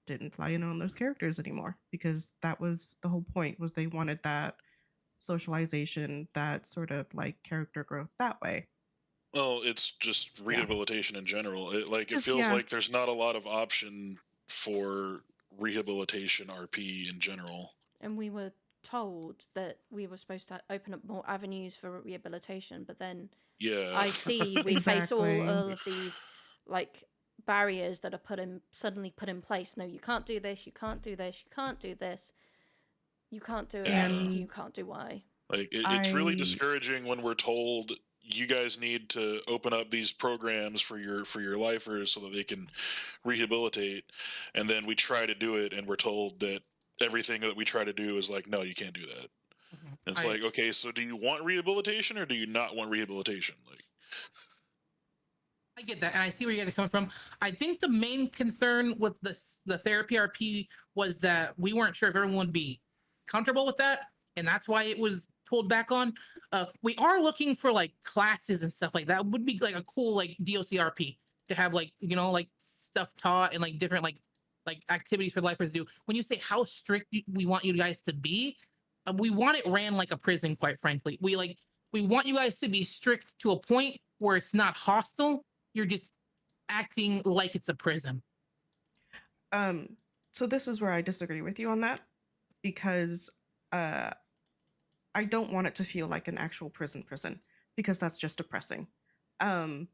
didn't fly in on those characters anymore, because that was the whole point, was they wanted that socialization, that sort of like character growth that way. Well, it's just rehabilitation in general. It feels Yeah. like there's not a lot of option for rehabilitation RP in general. And we were told that we were supposed to open up more avenues for rehabilitation, but then Yeah. I see we face all Exactly. of these like barriers that are suddenly put in place. No, you can't do this, you can't do this, you can't do this, you can't do X, you can't do Y. Like it's really discouraging when we're told you guys need to open up these programs for your lifers so that they can rehabilitate, and then we try to do it and we're told that everything that we try to do is like, no, you can't do that. And it's like, okay, so do you want rehabilitation or do you not want rehabilitation? Like, I get that, and I see where you guys are coming from. I think the main concern with the therapy RP was that we weren't sure if everyone would be comfortable with that, and that's why it was pulled back on. We are looking for like classes and stuff like that. Would be like a cool like DOC RP to have like, you know, like stuff taught and like different like activities for lifers to do. When you say how strict we want you guys to be, we want it ran like a prison. Quite frankly, we want you guys to be strict to a point where it's not hostile. you're just acting like it's a prison. So this is where I disagree with you on that, because I don't want it to feel like an actual prison, because that's just depressing. Um,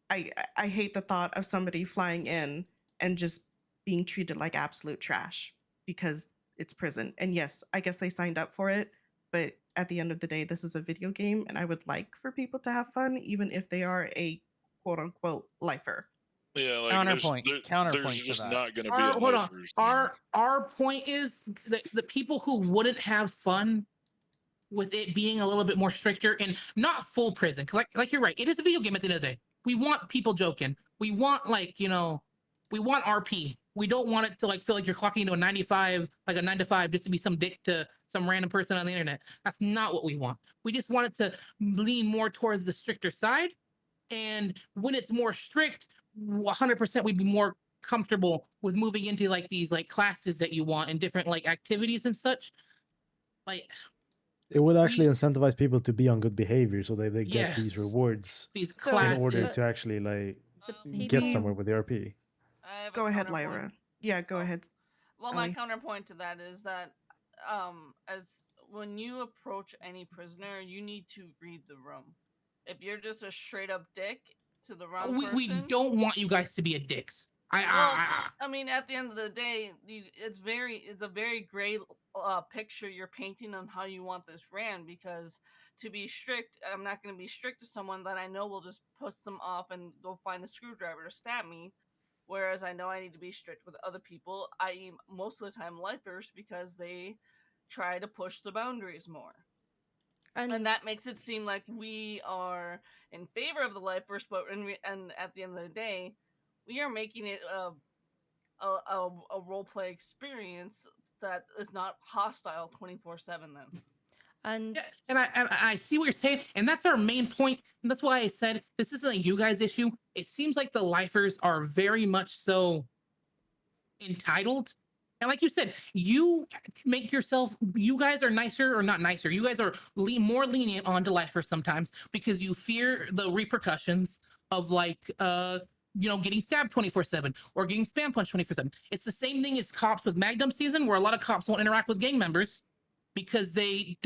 I hate the thought of somebody flying in and just being treated like absolute trash because it's prison. And yes, I guess they signed up for it, but at the end of the day, this is a video game, and I would like for people to have fun, even if they are a quote unquote lifer. Yeah, like Counterpoint there's counterpoint to just that. not going to be a Hold on. lifers. Our point is that the people who wouldn't have fun with it being a little bit more stricter and not full prison, because like you're right, it is a video game at the end of the day. We want people joking. We want, like, we want RP. We don't want it to like feel like you're clocking into a 95, like a 9 to 5, just to be some dick to some random person on the internet. That's not what we want. We just want it to lean more towards the stricter side. And when it's more strict, 100% we'd be more comfortable with moving into like these like classes that you want and different like activities and such. Like, It would actually we- incentivize people to be on good behavior, so they get these Yes. rewards these So- in classes. order But to actually like the get people, somewhere with the RP. I have a Go ahead, counterpoint. Lyra. Yeah, go Oh. ahead. Well, my Ellie. counterpoint to that is that, as when you approach any prisoner, you need to read the room. If you're just a straight up dick to the wrong we person, don't want you guys to be a dicks. I mean, at the end of the day, it's a very gray picture you're painting on how you want this ran. Because to be strict, I'm not going to be strict to someone that I know will just push them off and go find a screwdriver to stab me. Whereas I know I need to be strict with other people, i.e., most of the time lifers, because they try to push the boundaries more. And that makes it seem like we are in favor of the lifers, but and at the end of the day, we are making it a role play experience that is not hostile 24/7. Then, and Yeah, and I see what you're saying, and that's our main point. And that's why I said this isn't a you guys issue. It seems like the lifers are very much so entitled. And like you said, you make yourself, you guys are nicer, or not nicer, you guys are more lenient onto lifers sometimes because you fear the repercussions of like getting stabbed 24/7 or getting spam punched 24/7. It's the same thing as cops with Magnum season, where a lot of cops won't interact with gang members because they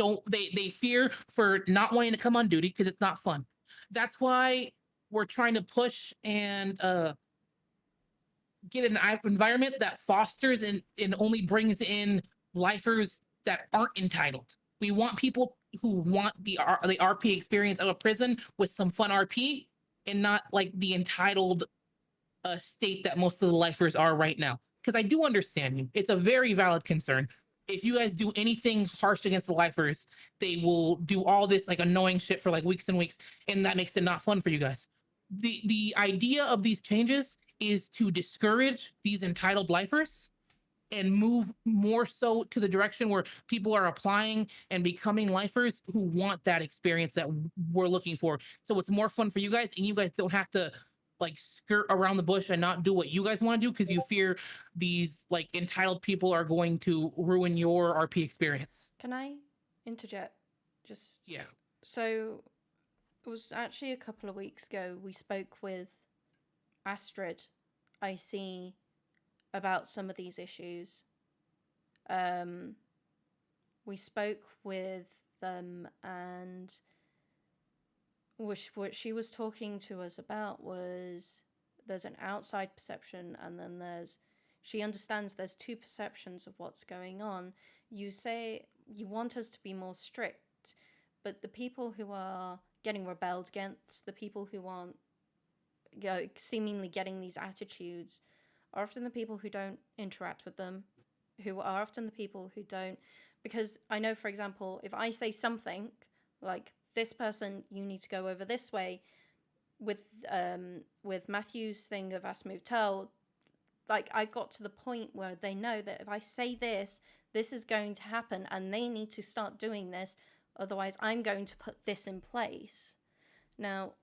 fear for not wanting to come on duty because it's not fun. That's why we're trying to push and get an environment that fosters and only brings in lifers that aren't entitled. We want people who want the RP experience of a prison with some fun RP, and not like the entitled state that most of the lifers are right now. Because I do understand you. It's a very valid concern. If you guys do anything harsh against the lifers, they will do all this like annoying shit for like weeks and weeks, and that makes it not fun for you guys. The idea of these changes is to discourage these entitled lifers and move more so to the direction where people are applying and becoming lifers who want that experience that we're looking for. So it's more fun for you guys, and you guys don't have to like skirt around the bush and not do what you guys want to do because you fear these like entitled people are going to ruin your RP experience. can I interject? Just Yeah. So it was actually a couple of weeks ago we spoke with Astrid, IC, about some of these issues. We spoke with them, and what she was talking to us about was there's an outside perception, and then she understands there's two perceptions of what's going on. You say you want us to be more strict, but the people who are getting rebelled against, the people who aren't seemingly getting these attitudes, are often the people who don't interact with them, who are often the people who don't. Because I know, for example, if I say something like, this person, you need to go over this way, with Matthew's thing of Ask Move Tell, like I got to the point where they know that if I say this is going to happen, and they need to start doing this, otherwise I'm going to put this in place. Now,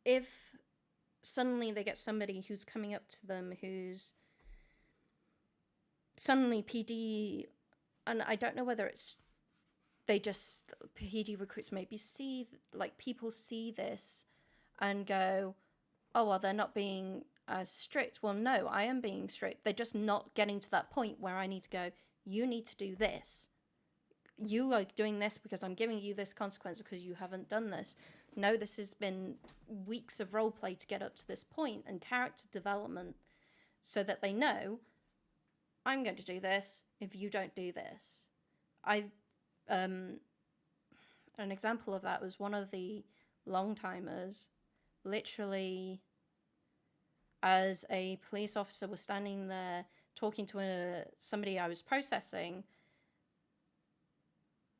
if suddenly they get somebody who's coming up to them who's suddenly PD, and I don't know whether it's PD recruits maybe see, like people see this and go, oh, well, they're not being as strict. Well, no, I am being strict. They're just not getting to that point where I need to go, you need to do this. You are doing this because I'm giving you this consequence because you haven't done this. No, this has been weeks of roleplay to get up to this point and character development so that they know I'm going to do this if you don't do this. An example of that was one of the long timers literally, as a police officer was standing there talking to somebody I was processing,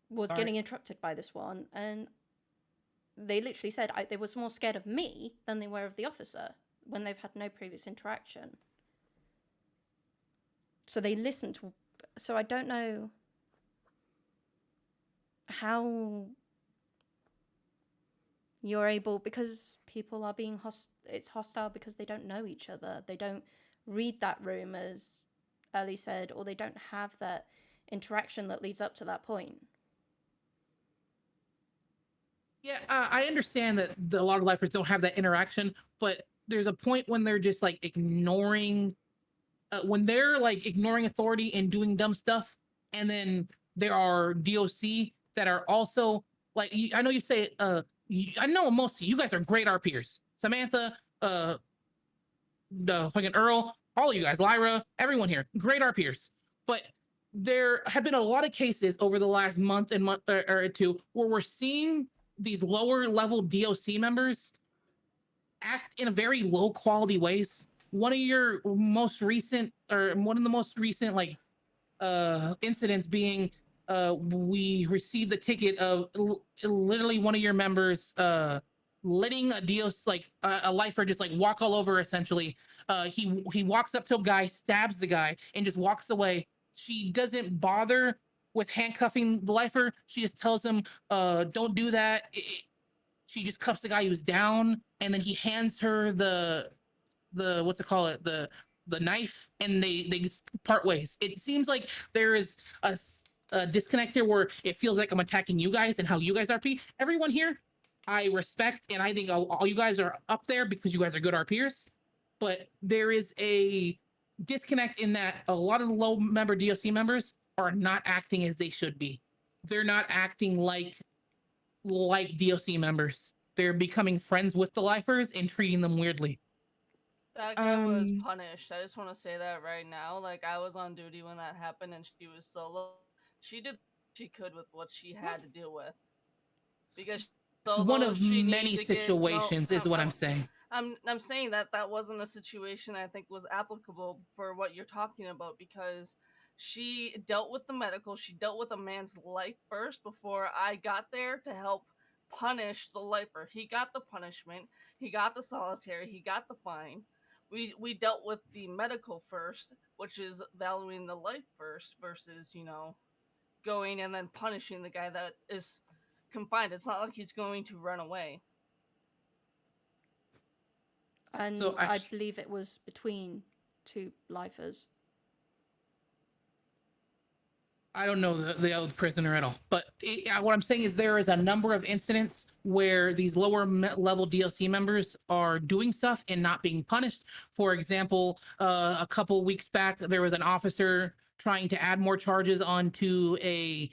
was getting interrupted by this one, and they literally said they was more scared of me than they were of the officer when they've had no previous interaction. So they listened to, so I don't know how you're able, because people are being it's hostile because they don't know each other. They don't read that room, as Ellie said, or they don't have that interaction that leads up to that point. Yeah, I understand that a lot of lifers don't have that interaction, but there's a point when they're just like ignoring, when they're like ignoring authority and doing dumb stuff, and then there are DOC that are also like, I know you say, I know most of you guys are great RPers. Samantha, the fucking Earl, all of you guys, Lyra, everyone here, great RPers. But there have been a lot of cases over the last month or two where we're seeing these lower level DOC members act in a very low quality ways. One of the most recent like incidents being we received the ticket of literally one of your members letting a DOC, like a lifer, just like walk all over essentially. He walks up to a guy, stabs the guy, and just walks away. She doesn't bother with handcuffing the lifer. She just tells him, don't do that. She just cuffs the guy who's down, and then he hands her the what's it call it, the knife, and they part ways. It seems like there is a disconnect here where it feels like I'm attacking you guys and how you guys RP. Everyone here, I respect, and I think all you guys are up there because you guys are good RPers. But there is a disconnect in that a lot of the low member DOC members are not acting as they should be. They're not acting like DOC members. They're becoming friends with the lifers and treating them weirdly. That guy was punished. I just want to say that right now. Like, I was on duty when that happened, and she was solo. She did what she could with what she had to deal with. Because It's one of many situations, is what I'm saying. I'm saying that wasn't a situation I think was applicable for what you're talking about, because she dealt with the medical. She dealt with a man's life first before I got there to help punish the lifer. He got the punishment. He got the solitary. He got the fine. We dealt with the medical first, which is valuing the life first versus, going and then punishing the guy that is confined. It's not like he's going to run away. And so I believe it was between two lifers. I don't know the other prisoner at all, but what I'm saying is there is a number of incidents where these lower level DLC members are doing stuff and not being punished. For example, a couple weeks back, there was an officer trying to add more charges onto a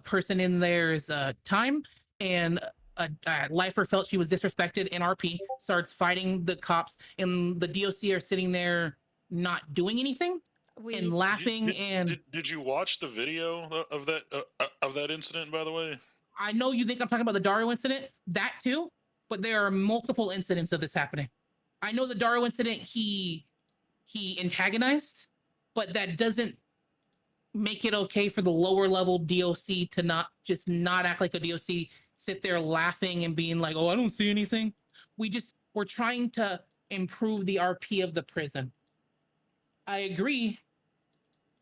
person in there's time, and a lifer felt she was disrespected in RP, starts fighting the cops, and the DOC are sitting there not doing anything. And laughing. Did you watch the video of that incident, by the way? I know you think I'm talking about the Dario incident, that too, but there are multiple incidents of this happening. I know the Dario incident he antagonized, but that doesn't make it okay for the lower level DOC to not act like a DOC, sit there laughing and being like, oh, I don't see anything. We're trying to improve the RP of the prison. I agree.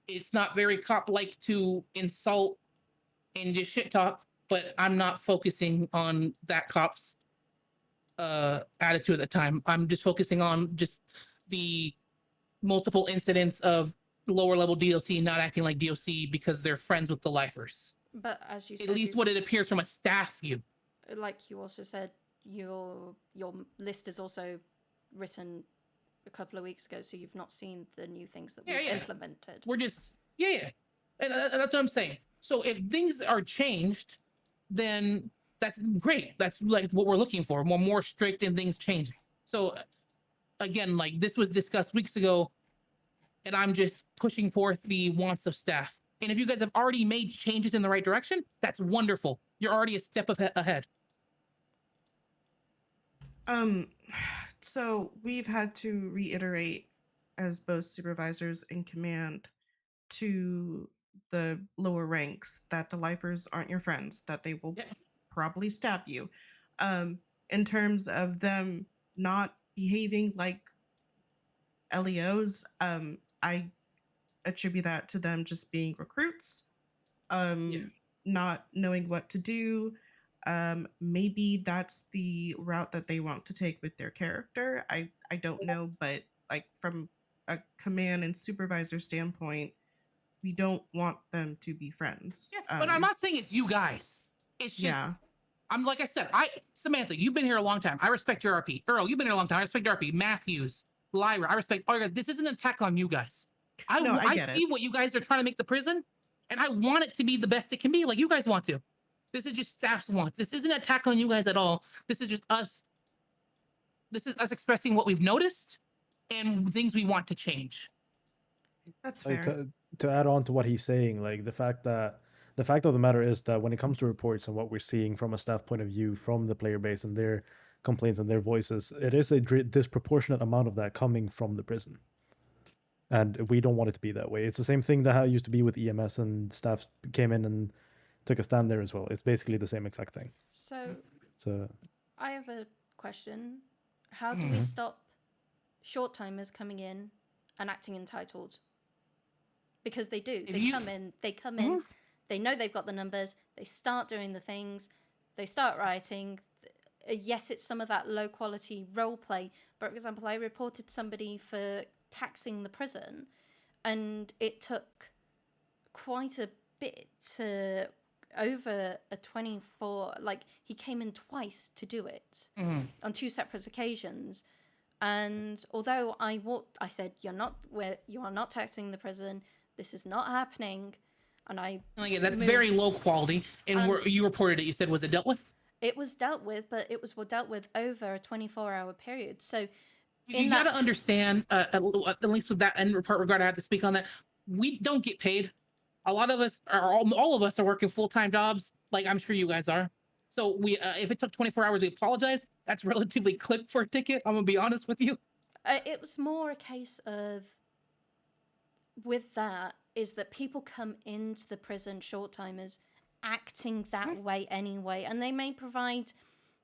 It's not very cop-like to insult and just shit talk, but I'm not focusing on that cop's attitude at the time. I'm just focusing on just the multiple incidents of lower level DLC not acting like DLC because they're friends with the lifers. But as you said, at least what it appears from a staff view. Like you also said, your list is also written a couple of weeks ago, so you've not seen the new things that we've implemented. We're just and that's what I'm saying. So if things are changed, then that's great. That's like what we're looking for. More strict and things changing. So again, like this was discussed weeks ago, and I'm just pushing forth the wants of staff. And if you guys have already made changes in the right direction, that's wonderful. You're already a step ahead. So we've had to reiterate as both supervisors in command to the lower ranks that the lifers aren't your friends, that they will probably stab you. In terms of them not behaving like LEOs, I attribute that to them just being recruits, not knowing what to do. Maybe that's the route that they want to take with their character. I don't know, but like from a command and supervisor standpoint, we don't want them to be friends. But I'm not saying it's you guys. It's just I'm like I said, Samantha, you've been here a long time. I respect your RP. Earl, you've been here a long time. I respect your RP. Matthews, Lyra, I respect all you guys. This isn't an attack on you guys. I see what you guys are trying to make the prison, and I want it to be the best it can be, like you guys want to. This is just staff's wants. This isn't an attack on you guys at all. This is just us. This is us expressing what we've noticed and things we want to change. That's Like, fair. to add on to what he's saying, like the fact of the matter is that when it comes to reports and what we're seeing from a staff point of view from the player base and their complaints and their voices, it is a disproportionate amount of that coming from the prison. And we don't want it to be that way. It's the same thing that how it used to be with EMS, and staff came in and took a stand there as well. It's basically the same exact thing. So I have a question. How do we stop short timers coming in and acting entitled? Because they do. They come in, they know they've got the numbers, they start doing the things, they start writing. Yes, it's some of that low quality role play. But for example, I reported somebody for taxing the prison, and it took quite a bit to over a 24, like he came in twice to do it on two separate occasions. And although I said, you are not taxing the prison, this is not happening. And that's very low quality. And you reported it, you said, was it dealt with? It was dealt with, but it was dealt with over a 24-hour period. So you got to understand, at least with that end report regard, I have to speak on that. We don't get paid. A lot of us all of us are working full-time jobs, like I'm sure you guys are. So we, if it took 24 hours, we apologize. That's relatively quick for a ticket. I'm gonna be honest with you. It was more a case of, with that, is that people come into the prison, short-timers, acting that way anyway, and they may provide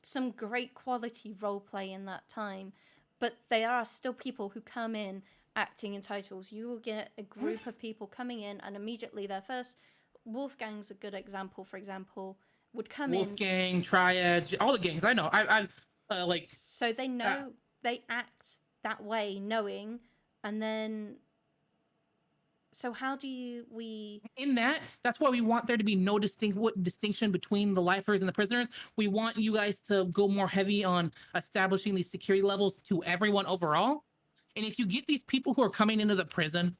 some great quality role play in that time, but they are still people who come in acting entitled. You will get a group of people coming in, and immediately their first, Wolfgang's a good example, for example, would come in. Wolfgang, Triads, all the gangs, I know. I've like... So they know, they act that way, knowing, and then... So how do we... In that's why we want there to be no distinction between the lifers and the prisoners. We want you guys to go more heavy on establishing these security levels to everyone overall. And if you get these people who are coming into the prison,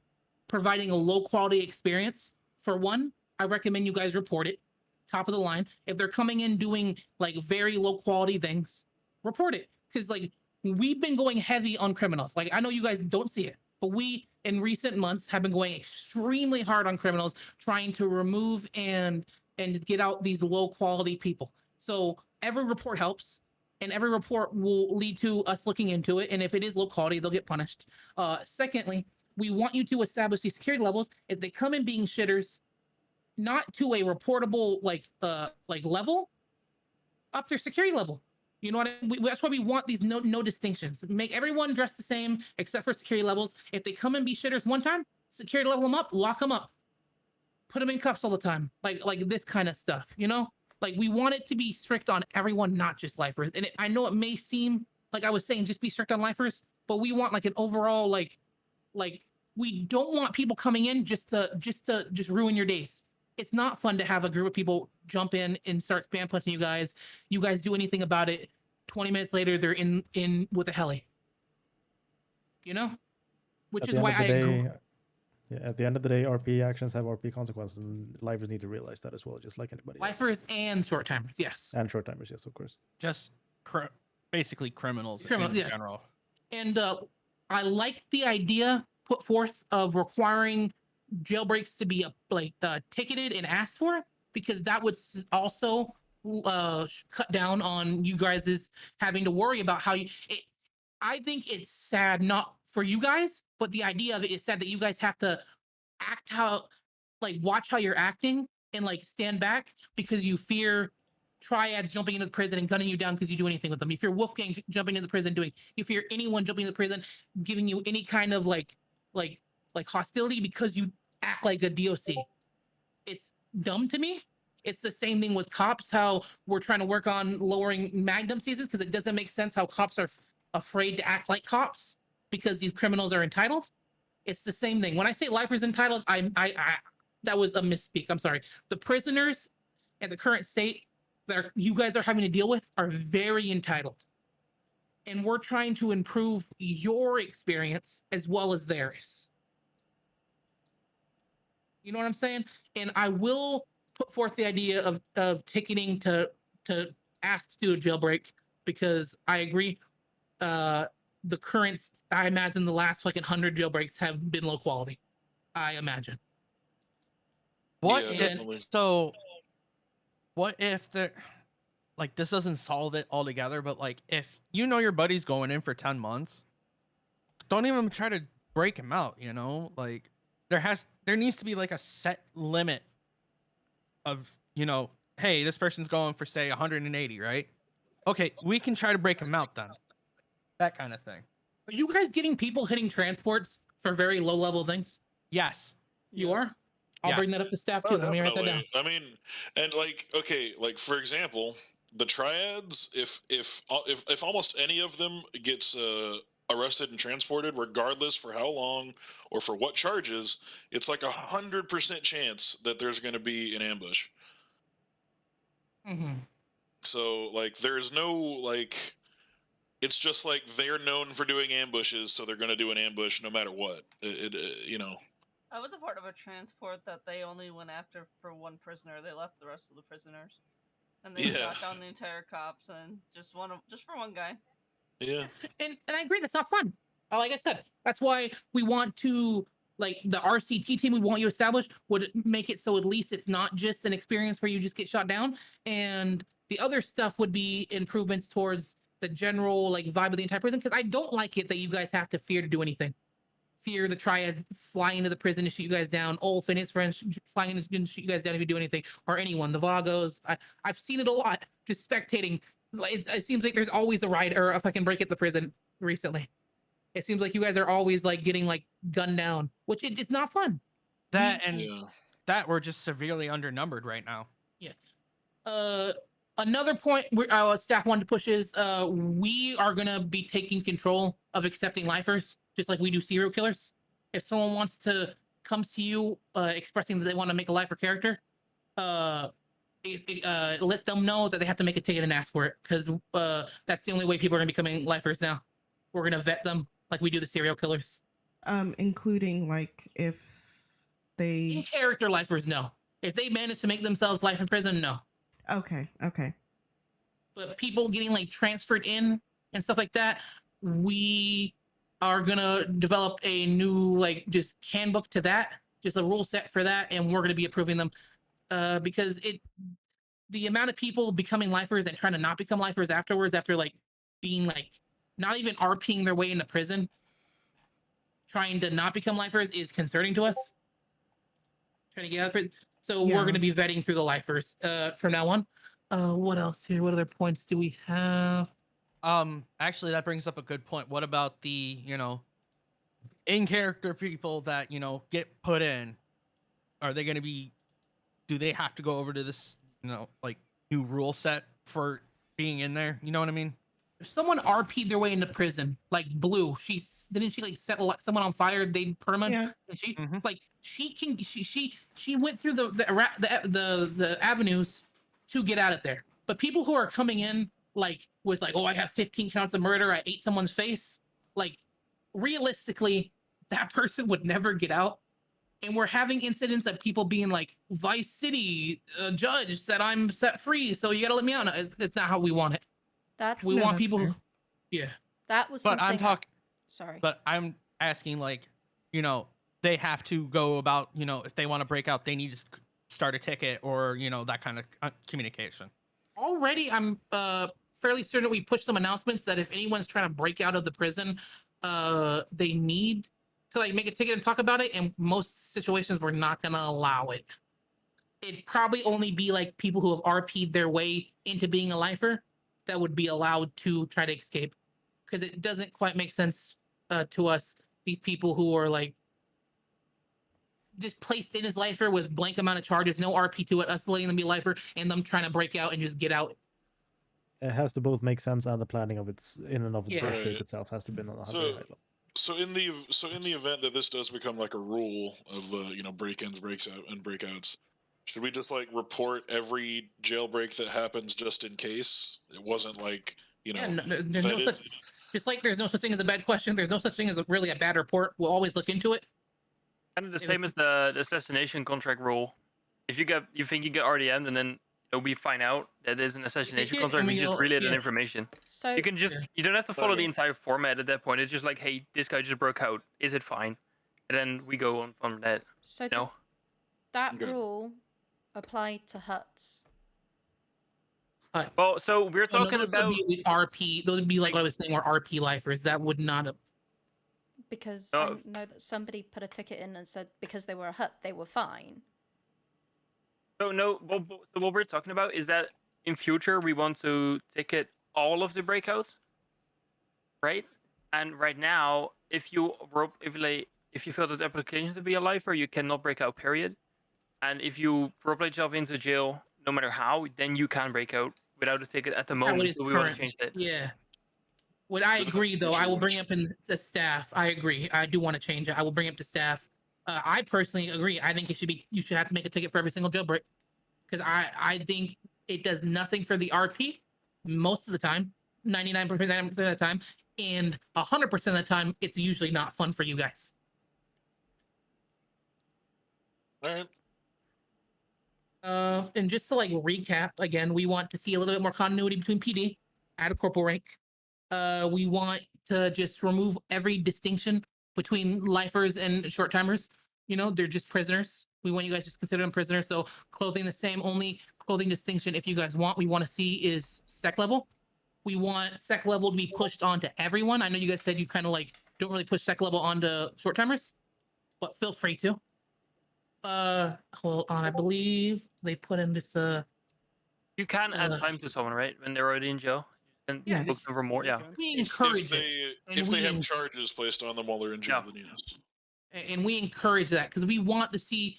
providing a low quality experience, for one, I recommend you guys report it, top of the line. If they're coming in doing like very low quality things, report it. Because like we've been going heavy on criminals. Like I know you guys don't see it, but we in recent months have been going extremely hard on criminals, trying to remove and get out these low quality people. So every report helps. And every report will lead to us looking into it. And if it is low quality, they'll get punished. Secondly, we want you to establish these security levels. If they come in being shitters, not to a reportable like level, up their security level. You know what I mean? That's why we want these no distinctions. Make everyone dress the same except for security levels. If they come and be shitters one time, security level them up, lock them up, put them in cuffs all the time. Like this kind of stuff, you know? Like we want it to be strict on everyone, not just lifers. And I know it may seem like I was saying, just be strict on lifers, but we want like an overall, like we don't want people coming in just to ruin your days. It's not fun to have a group of people jump in and start spam punching you guys. You guys do anything about it, 20 minutes later, they're in with a heli. You know, which At is the end why of the I agree. day, yeah, at the end of the day, RP actions have RP consequences, and lifers need to realize that as well, just like anybody else. Lifers and short timers, yes. And short timers, yes, of course. Just basically criminals Criminals, in yes. general. And I like the idea put forth of requiring jailbreaks to be ticketed and asked for, because that would also cut down on you guys' having to worry about how you. I think it's sad, not for you guys, but the idea of it is sad that you guys have to act how, like, watch how you're acting and like stand back because you fear triads jumping into the prison and gunning you down because you do anything with them. You fear Wolfgang jumping into the prison you fear anyone jumping into the prison giving you any kind of like hostility because you act like a DOC. It's dumb to me. It's the same thing with cops, how we're trying to work on lowering Magnum seasons because it doesn't make sense how cops are afraid to act like cops because these criminals are entitled. It's the same thing. When I say lifers entitled, I that was a misspeak. I'm sorry. The prisoners at the current state that you guys are having to deal with are very entitled. And we're trying to improve your experience as well as theirs. You know what I'm saying? And I will put forth the idea of ticketing to ask to do a jailbreak because I agree. The current, I imagine the last like 100 jailbreaks have been low quality. I imagine. What Yeah, if, definitely. so what if the like this doesn't solve it altogether, but like if you know your buddy's going in for 10 months, don't even try to break him out, you know? Like there needs to be like a set limit of, you know, hey, this person's going for say 180, right? Okay, we can try to break him out then. That kind of thing. Are you guys getting people hitting transports for very low level things? Yes. You are? I'll bring that up to staff too. Oh, Let me write that down. definitely. I mean, and like, okay, like for example, the triads. If almost any of them gets arrested and transported, regardless for how long or for what charges, it's like 100% chance that there's going to be an ambush. Mm-hmm. So like, there's no like. It's just like they're known for doing ambushes, so they're going to do an ambush no matter what. You know. I was a part of a transport that they only went after for one prisoner. They left the rest of the prisoners, and they shot down the entire cops and just for one guy. Yeah. And I agree, that's not fun. Like I said, that's why we want to, like, the RCT team we want you established would make it so at least it's not just an experience where you just get shot down. And the other stuff would be improvements towards the general like vibe of the entire prison. Because I don't like it that you guys have to fear to do anything. Fear the triads flying into the prison to shoot you guys down. Ulf and his friends flying in to shoot you guys down if you do anything, or anyone. The Vagos. I've seen it a lot. Just spectating. It seems like there's always a riot or a fucking break at the prison recently. It seems like you guys are always like getting like gunned down, which it's not fun. That that we're just severely undernumbered right now. Yeah. Another point staff wanted to push is we are gonna be taking control of accepting lifers, just like we do serial killers. If someone wants to come to you expressing that they want to make a lifer character, let them know that they have to make a ticket and ask for it, because that's the only way people are gonna be becoming lifers now. We're gonna vet them like we do the serial killers. Including like if they in character lifers, no. If they manage to make themselves life in prison, no. Okay. But people getting like transferred in and stuff like that, we are gonna develop a new like just handbook to that, just a rule set for that, and we're gonna be approving them because the amount of people becoming lifers and trying to not become lifers afterwards, after like being like not even RPing their way into prison, trying to not become lifers is concerning to us. Trying to get out of prison. So we're going to be vetting through the lifers from now on. What else here? What other points do we have? Actually, that brings up a good point. What about the, in character people that, get put in? Are they going to be, do they have to go over to this, like new rule set for being in there? You know what I mean? If someone RP'd their way into prison, like Blue, didn't she like set someone on fire? They permanent. Yeah. And she like she went through the avenues to get out of there. But people who are coming in like with like, oh, I have 15 counts of murder, I ate someone's face. Like, realistically, that person would never get out. And we're having incidents of people being like, Vice City judge said I'm set free, so you gotta let me out. No, it's not how we want it. That's We No, want that's people. fair. Yeah. that was But something. I'm talking. Sorry. But I'm asking, like, you know, they have to go about, you know, if they want to break out, they need to start a ticket or, you know, that kind of communication. Already, I'm fairly certain we pushed some announcements that if anyone's trying to break out of the prison, they need to like make a ticket and talk about it. And most situations, we're not gonna allow it. It'd probably only be like people who have RP'd their way into being a lifer that would be allowed to try to escape, because it doesn't quite make sense to us. These people who are like just placed in as lifer with blank amount of charges, no RP to it, us letting them be lifer, and them trying to break out and just get out. It has to both make sense, and the planning of its in and of Yeah. the escape Right. itself has to be on a very So, high level. so in the event that this does become like a rule of the break-ins, breakouts, should we just like report every jailbreak that happens just in case it wasn't like Yeah, there's no vetted? such, just like there's no such thing as a bad question. There's no such thing as really a bad report. We'll always look into it. Kind of the It same was- as the assassination contract rule. If you think you get RDM'd and then we find out that there's an assassination it, contract, and we just we'll- relay that yeah. information. So You can just Yeah. you don't have to follow the Okay. entire format at that point. It's just like, hey, this guy just broke out. Is it fine? And then we go on from that. so No. does that Okay. rule apply to huts? Huts. Well, so we're So no, talking those about would be RP. Those would be like Like- what I was saying, were RP lifers. That would not have. Because No. I know that somebody put a ticket in and said because they were a hut, they were fine. so no. So what we're talking about is that in future we want to ticket all of the breakouts, right? And right now, if you fill the application to be a lifer, you cannot break out. Period. And if you roleplay yourself into jail, no matter how, then you can break out without a ticket at the How it moment. is So we want to currently. change that. Yeah. What I agree, though, I will bring up in the staff. I agree. I do want to change it. I will bring up to staff. I personally agree. I think it should be. You should have to make a ticket for every single jailbreak, because I think it does nothing for the RP most of the time, 99% of the time, and 100% of the time, it's usually not fun for you guys. All right. And just to like recap again, we want to see a little bit more continuity between PD at a corporal rank. We want to just remove every distinction between lifers and short timers. They're just prisoners. We want you guys to just consider them prisoners. So clothing the same. Only clothing distinction, if you guys want, we want to see is sec level. We want sec level to be pushed onto everyone. I know you guys said you kind of like don't really push sec level onto short timers, but feel free to. Hold on. I believe they put in this. You can add time to someone, right? When they're already in jail, and Yeah, book just- them for more. Yeah. We If encourage it. they and if they we have en- charges placed on them while they're in jail, Yeah. then yes. And we encourage that because we want to see.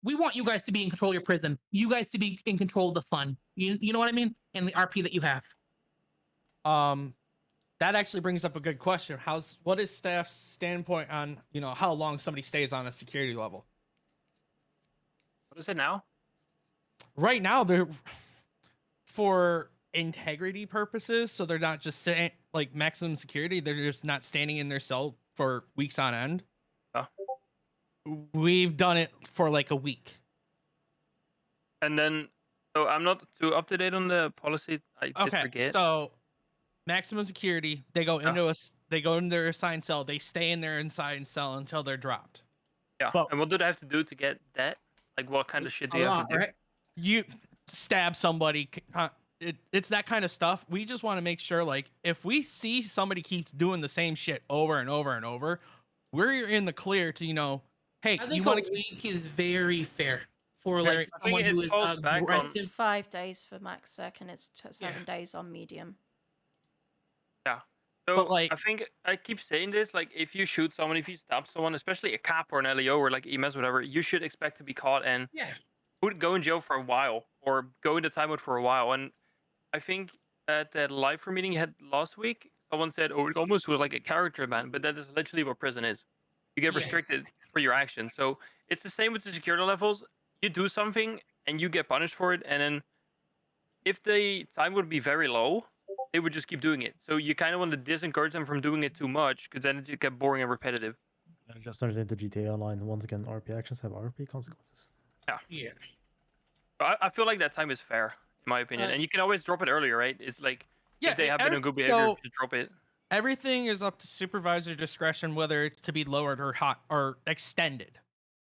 We want you guys to be in control of your prison. You guys to be in control of the fun. You know what I mean? And the RP that you have. That actually brings up a good question. What is staff's standpoint on, how long somebody stays on a security level? What is it now? Right now, they're for integrity purposes, so they're not just saying like maximum security. They're just not standing in their cell for weeks on end. Oh. We've done it for like a week. And then, so I'm not too up to date on the policy. I did Okay, forget. so maximum security. They go into They go in their assigned cell. They stay in their assigned cell until they're dropped. Yeah. But- And what do they have to do to get that? Like, what kind of shit do you have to do? Right? You stab somebody. It's that kind of stuff. We just want to make sure, like, if we see somebody keeps doing the same shit over and over and over, we're in the clear to, hey, I you think want a to. week is very fair for Very- like I think someone it who is falls back on- It's aggressive. 5 days for max sec and it's 7 days on medium. So But, like- I think I keep saying this, like if you shoot someone, if you stab someone, especially a cop or an LEO or like EMS, whatever, you should expect to be caught and Yeah. go in jail for a while or go into timeout for a while. And I think at that lifer meeting you had last week, someone said, "Oh, it's almost like a character ban," but that is literally what prison is. You get Yes. restricted for your actions. So it's the same with the security levels. You do something and you get punished for it, and then if the time would be very low, they would just keep doing it. So you kind of want to disencourage them from doing it too much, because then it just get boring and repetitive. And it just turns into GTA Online. Once again, RP actions have RP consequences. Yeah. But I feel like that time is fair, in my opinion. Uh, And you can always drop it earlier, right? It's like Yeah, if they have been in good behavior, so to drop it. everything is up to supervisor discretion whether it's to be lowered or hot or extended.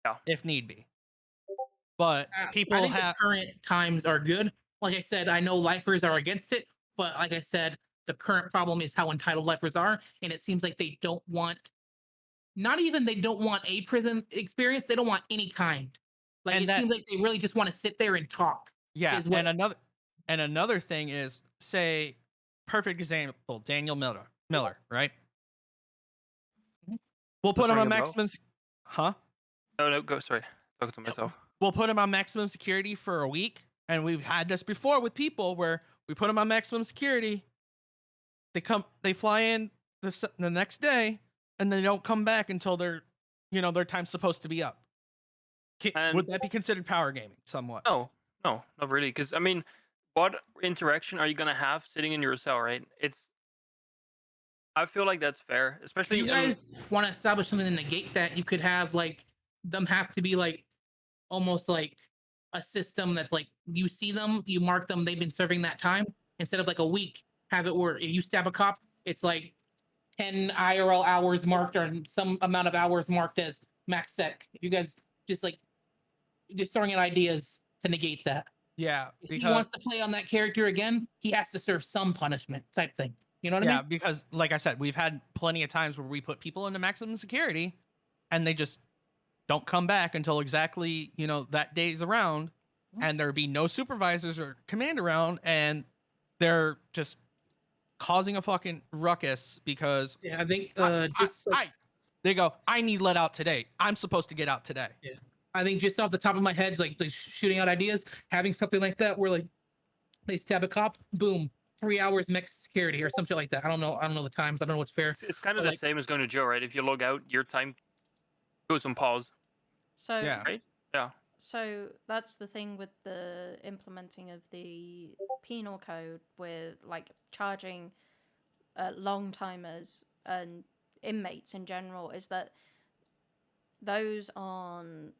Yeah. If need be. But I people think have the current times are good. Like I said, I know lifers are against it, but like I said, the current problem is how entitled lifers are, and it seems like they don't want. Not even they don't want a prison experience; they don't want any kind. Like And it that- seems like they really just want to sit there and talk. yeah, is what- and another thing is, say, perfect example, Daniel Miller, right? Mhm. We'll put him Sorry, on go. maximum huh? No, go. Sorry, talking to myself. We'll put him on maximum security for a week, and we've had this before with people where we put them on maximum security, they fly in the next day, and they don't come back until their time's supposed to be up. And- Would that be considered power gaming somewhat? No, not really. Because I mean, what interaction are you gonna have sitting in your cell, right? I feel like that's fair, If especially. you guys want to establish something to negate that, you could have like them have to be like almost like a system that's like you see them, you mark them, they've been serving that time instead of like a week. Have it where if you stab a cop, it's like 10 IRL hours marked or some amount of hours marked as max sec. If you guys just like just throwing in ideas to negate that. Yeah, If he wants to play on that character again, he has to serve some punishment type thing. You know what I yeah, mean? because like I said, we've had plenty of times where we put people into maximum security, and they just don't come back until exactly that day's around, and there be no supervisors or command around, and they're just causing a fucking ruckus because Yeah, I think they go, I need let out today. I'm supposed to get out today. I think just off the top of my head, like shooting out ideas, having something like that where like they stab a cop, boom, 3 hours max security or something like that. I don't know the times. I don't know what's fair. It's kind of But, the like, same as going to jail, right? If you log out, your time goes on pause. So Yeah. Right? Yeah. So that's the thing with the implementing of the penal code with like charging long timers and inmates in general is that those on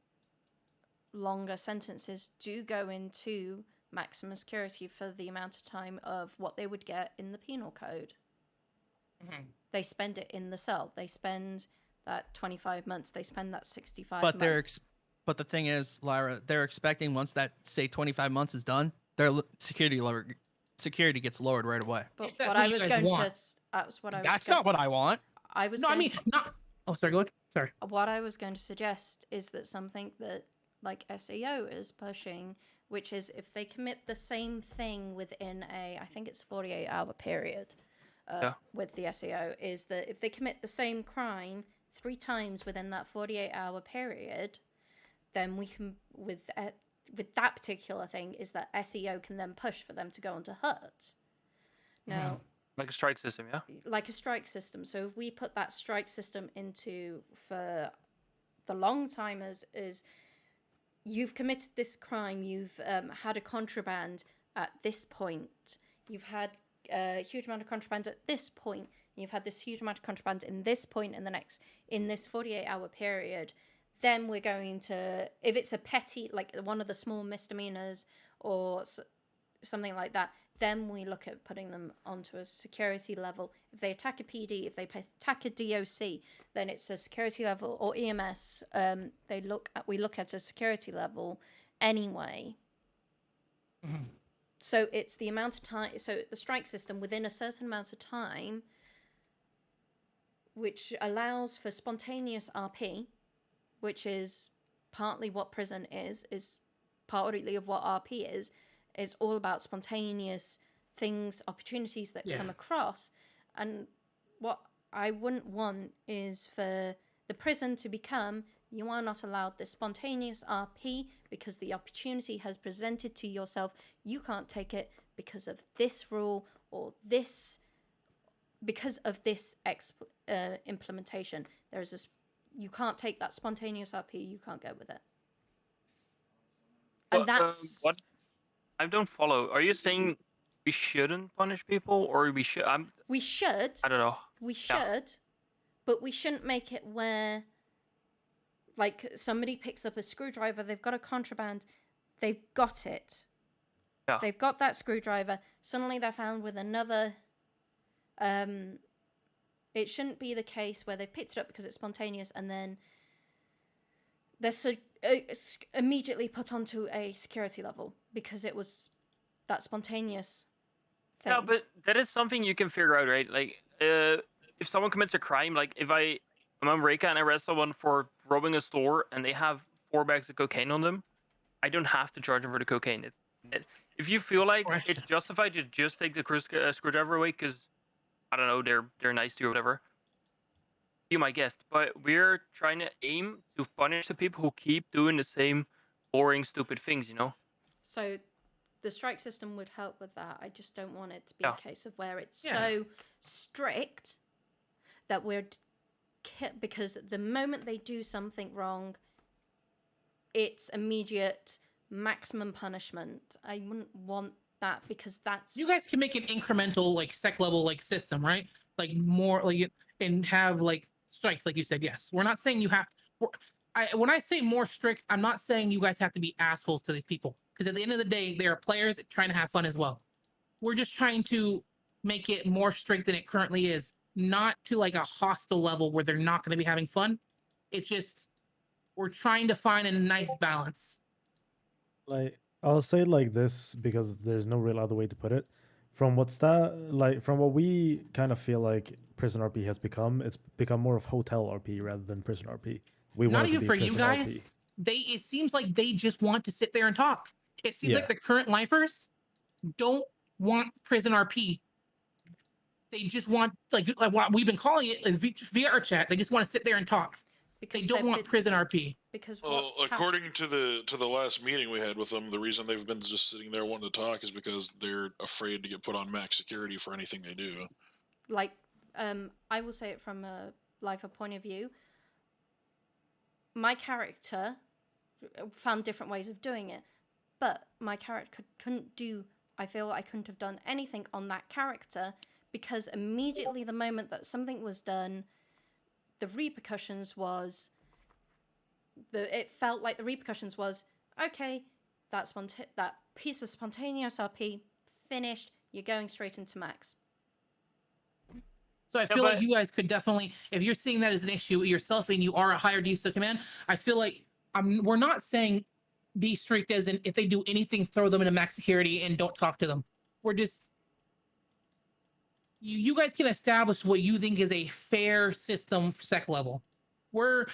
longer sentences do go into maximum security for the amount of time of what they would get in the penal code. Mhm. They spend it in the cell. They spend that 25 months. They spend that 65 But months. but the thing is, Lyra, they're expecting once that say 25 months is done, their security gets lowered right away. But If that's what what I you was guys going want. to that's what I was That's go- not what I want. I was No, I going- mean not. Oh, sorry. Go ahead. Sorry. what I was going to suggest is that something that like SEO is pushing, which is if they commit the same thing within I think it's 48-hour period with the SEO, is that if they commit the same crime 3 times within that 48-hour period, then we can, with that particular thing, is that SEO can then push for them to go onto HUT. Now, Like a strike system, yeah? like a strike system. So if we put that strike system into for the long timers, is you've committed this crime, you've had a contraband at this point, you've had a huge amount of contraband at this point, you've had this huge amount of contraband in this point in this 48-hour period, then we're going to, if it's a petty, like one of the small misdemeanors or something like that, then we look at putting them onto a security level. If they attack a PD, if they attack a DOC, then it's a security level, or EMS. We look at a security level anyway. Mhm. So it's the amount of time. So the strike system within a certain amount of time, which allows for spontaneous RP, which is partly what prison is partly of what RP is all about spontaneous things, opportunities that come across. And what I wouldn't want is for the prison to become, you are not allowed this spontaneous RP because the opportunity has presented to yourself. You can't take it because of this rule or this, because of this implementation. There's this, you can't take that spontaneous RP, you can't go with it. And Well, that's... what? I don't follow. Are you saying we shouldn't punish people, or we should. We should. I don't know. We should, but we shouldn't make it where, like, somebody picks up a screwdriver, they've got a contraband, they've got it. Yeah. They've got that screwdriver. Suddenly they're found with another. It shouldn't be the case where they've picked it up because it's spontaneous and then they're immediately put onto a security level because it was that spontaneous thing. Yeah, but that is something you can figure out, right? Like, if someone commits a crime, like if I'm Reka and I arrest someone for robbing a store and they have 4 bags of cocaine on them, I don't have to charge them for the cocaine. If you feel like it's justified to just take the screwdriver away because, I don't know, they're nice to you or whatever, be my guest. But we're trying to aim to punish the people who keep doing the same boring, stupid things, you know? So the strike system would help with that. I just don't want it to be a case of where it's so strict that because the moment they do something wrong, it's immediate maximum punishment. I wouldn't want that because that's... You guys can make an incremental, like, sec level, like, system, right? Like, more, like, and have, like, strikes, like you said. Yes, we're not saying you have to... when I say more strict, I'm not saying you guys have to be assholes to these people. Because at the end of the day, they are players trying to have fun as well. We're just trying to make it more strict than it currently is. Not to, like, a hostile level where they're not going to be having fun. It's just... we're trying to find a nice balance. Like, I'll say it like this because there's no real other way to put it. From what we kind of feel like prison RP has become, it's become more of hotel RP rather than prison RP. We Not want it to even be for you prison guys. RP. It seems like they just want to sit there and talk. It seems like the current lifers don't want prison RP. They just want, like what we've been calling it, is VR chat. They just want to sit there and talk. Because they don't want prison RP. Because according to the last meeting we had with them, the reason they've been just sitting there wanting to talk is because they're afraid to get put on max security for anything they do. Like, I will say it from a lifer point of view. My character found different ways of doing it, but my character couldn't do... I feel I couldn't have done anything on that character because immediately the moment that something was done, the repercussions was... it felt like the repercussions was, okay, that piece of spontaneous RP finished, you're going straight into max. So I feel like you guys could definitely, if you're seeing that as an issue yourself and you are a hired use of command, I feel like we're not saying be strict as in if they do anything, throw them into max security and don't talk to them. We're just... you guys can establish what you think is a fair system sec level. We're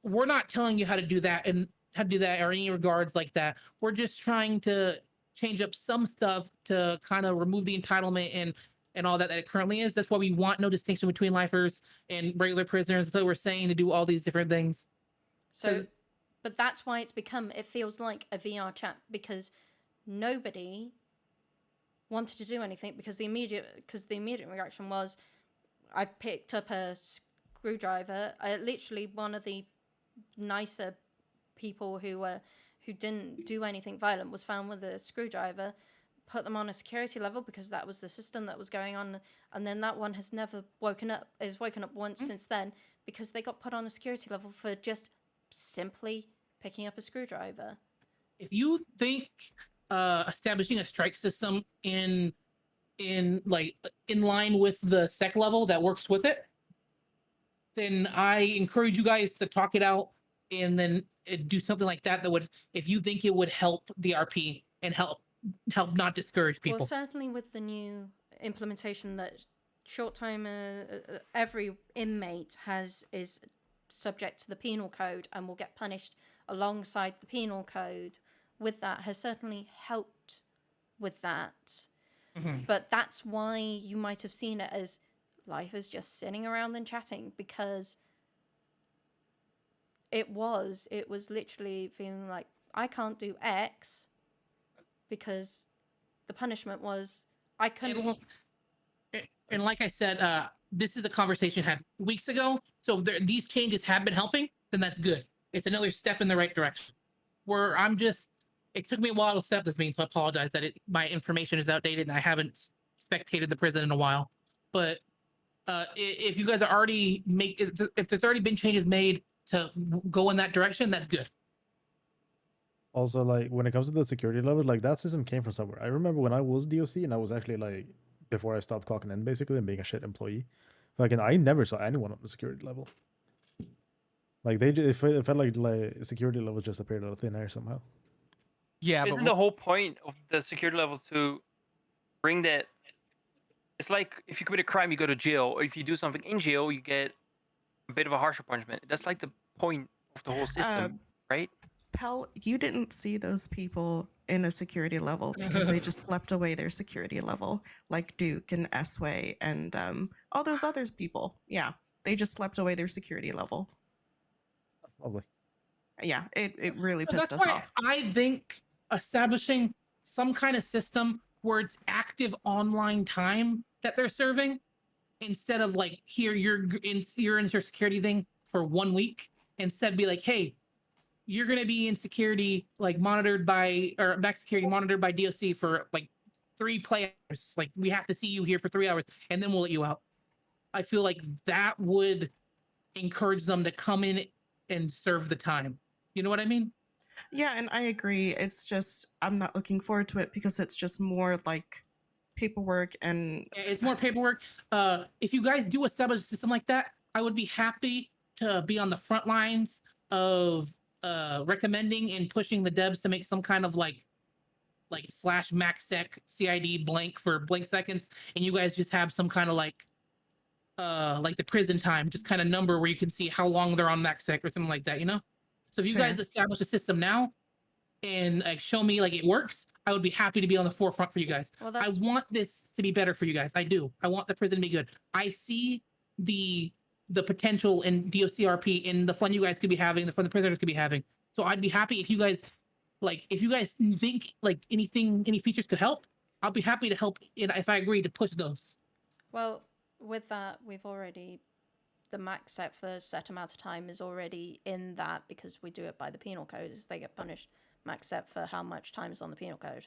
not telling you how to do that or any regards like that. We're just trying to change up some stuff to kind of remove the entitlement and all that it currently is. That's why we want no distinction between lifers and regular prisoners. So we're saying to do all these different things. So, but that's why it feels like a VR chat because nobody wanted to do anything because the immediate reaction was, I picked up a screwdriver. Literally one of the nicer people who didn't do anything violent was found with a screwdriver, put them on a security level because that was the system that was going on, and then that one has never woken up once since then because they got put on a security level for just simply picking up a screwdriver. If you think establishing a strike system in line with the sec level that works with it, then I encourage you guys to talk it out and then do something like that would, if you think it would help the RP and help not discourage people. Well, certainly with the new implementation that short time every inmate is subject to the penal code and will get punished alongside the penal code, with that has certainly helped with that. Mm-hmm. But that's why you might have seen it as lifers just sitting around and chatting, because it was literally feeling like, I can't do X because the punishment was I couldn't. And like I said, this is a conversation had weeks ago. So these changes have been helping, then that's good. It's another step in the right direction. I'm just it took me a while to set up this meeting, so I apologize that my information is outdated and I haven't spectated the prison in a while. But if you guys are already if there's already been changes made to go in that direction, that's good. Also, like when it comes to the security level, like that system came from somewhere. I remember when I was DOC and I was actually like before I stopped clocking in basically and being a shit employee. Like, and I never saw anyone on the security level. Like it felt like security level just appeared out of thin air somehow. Yeah, Isn't but the whole point of the security level to bring that? It's like if you commit a crime, you go to jail, or if you do something in jail, you get a bit of a harsher punishment. That's like the point of the whole system, right? Pell, you didn't see those people in a security level because they just slept away their security level, like Duke and S-Way and all those other people. Yeah, they just slept away their security level. Lovely. Yeah, it really So pissed that's us why off. I think establishing some kind of system where it's active online time that they're serving, instead of like here you're in your security thing for 1 week, instead be like, hey, you're gonna be in security like monitored by or back security monitored by DOC for like 3 play hours. Like we have to see you here for 3 hours and then we'll let you out. I feel like that would encourage them to come in and serve the time. You know what I mean? Yeah, and I agree. It's just I'm not looking forward to it because it's just more like paperwork and It's more paperwork. If you guys do establish a system like that, I would be happy to be on the front lines of recommending and pushing the devs to make some kind of like slash maxsec CID blank for blank seconds, and you guys just have some kind of like the prison time, just kind of number where you can see how long they're on maxsec or something like that, you know? So if you guys Fair. establish a system now and show me like it works, I would be happy to be on the forefront for you guys. Well, I that's want this to be better for you guys. I do. I want the prison to be good. I see the potential in DOCRP in the fun you guys could be having, the fun the prisoners could be having. So I'd be happy if you guys think like any features could help. I'll be happy to help if I agree to push those. well with that. We've already the max set for a set amount of time is already in that because we do it by the penal code. Is they get punished max set for how much time is on the penal code.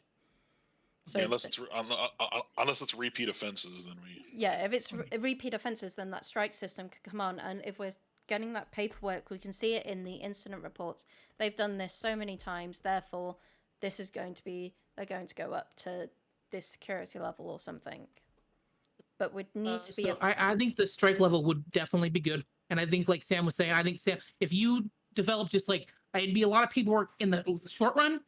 So Yeah, unless it's repeat offenses, then we. Yeah, if it's repeat offences, then that strike system could come on. And if we're getting that paperwork, we can see it in the incident reports. They've done this so many times, therefore, this is going to be, they're going to go up to this security level or something. But we'd need to be. I think the strike level would definitely be good. And I think, like Sam was saying, I think, Sam, if you develop just like, it'd be a lot of paperwork in the short run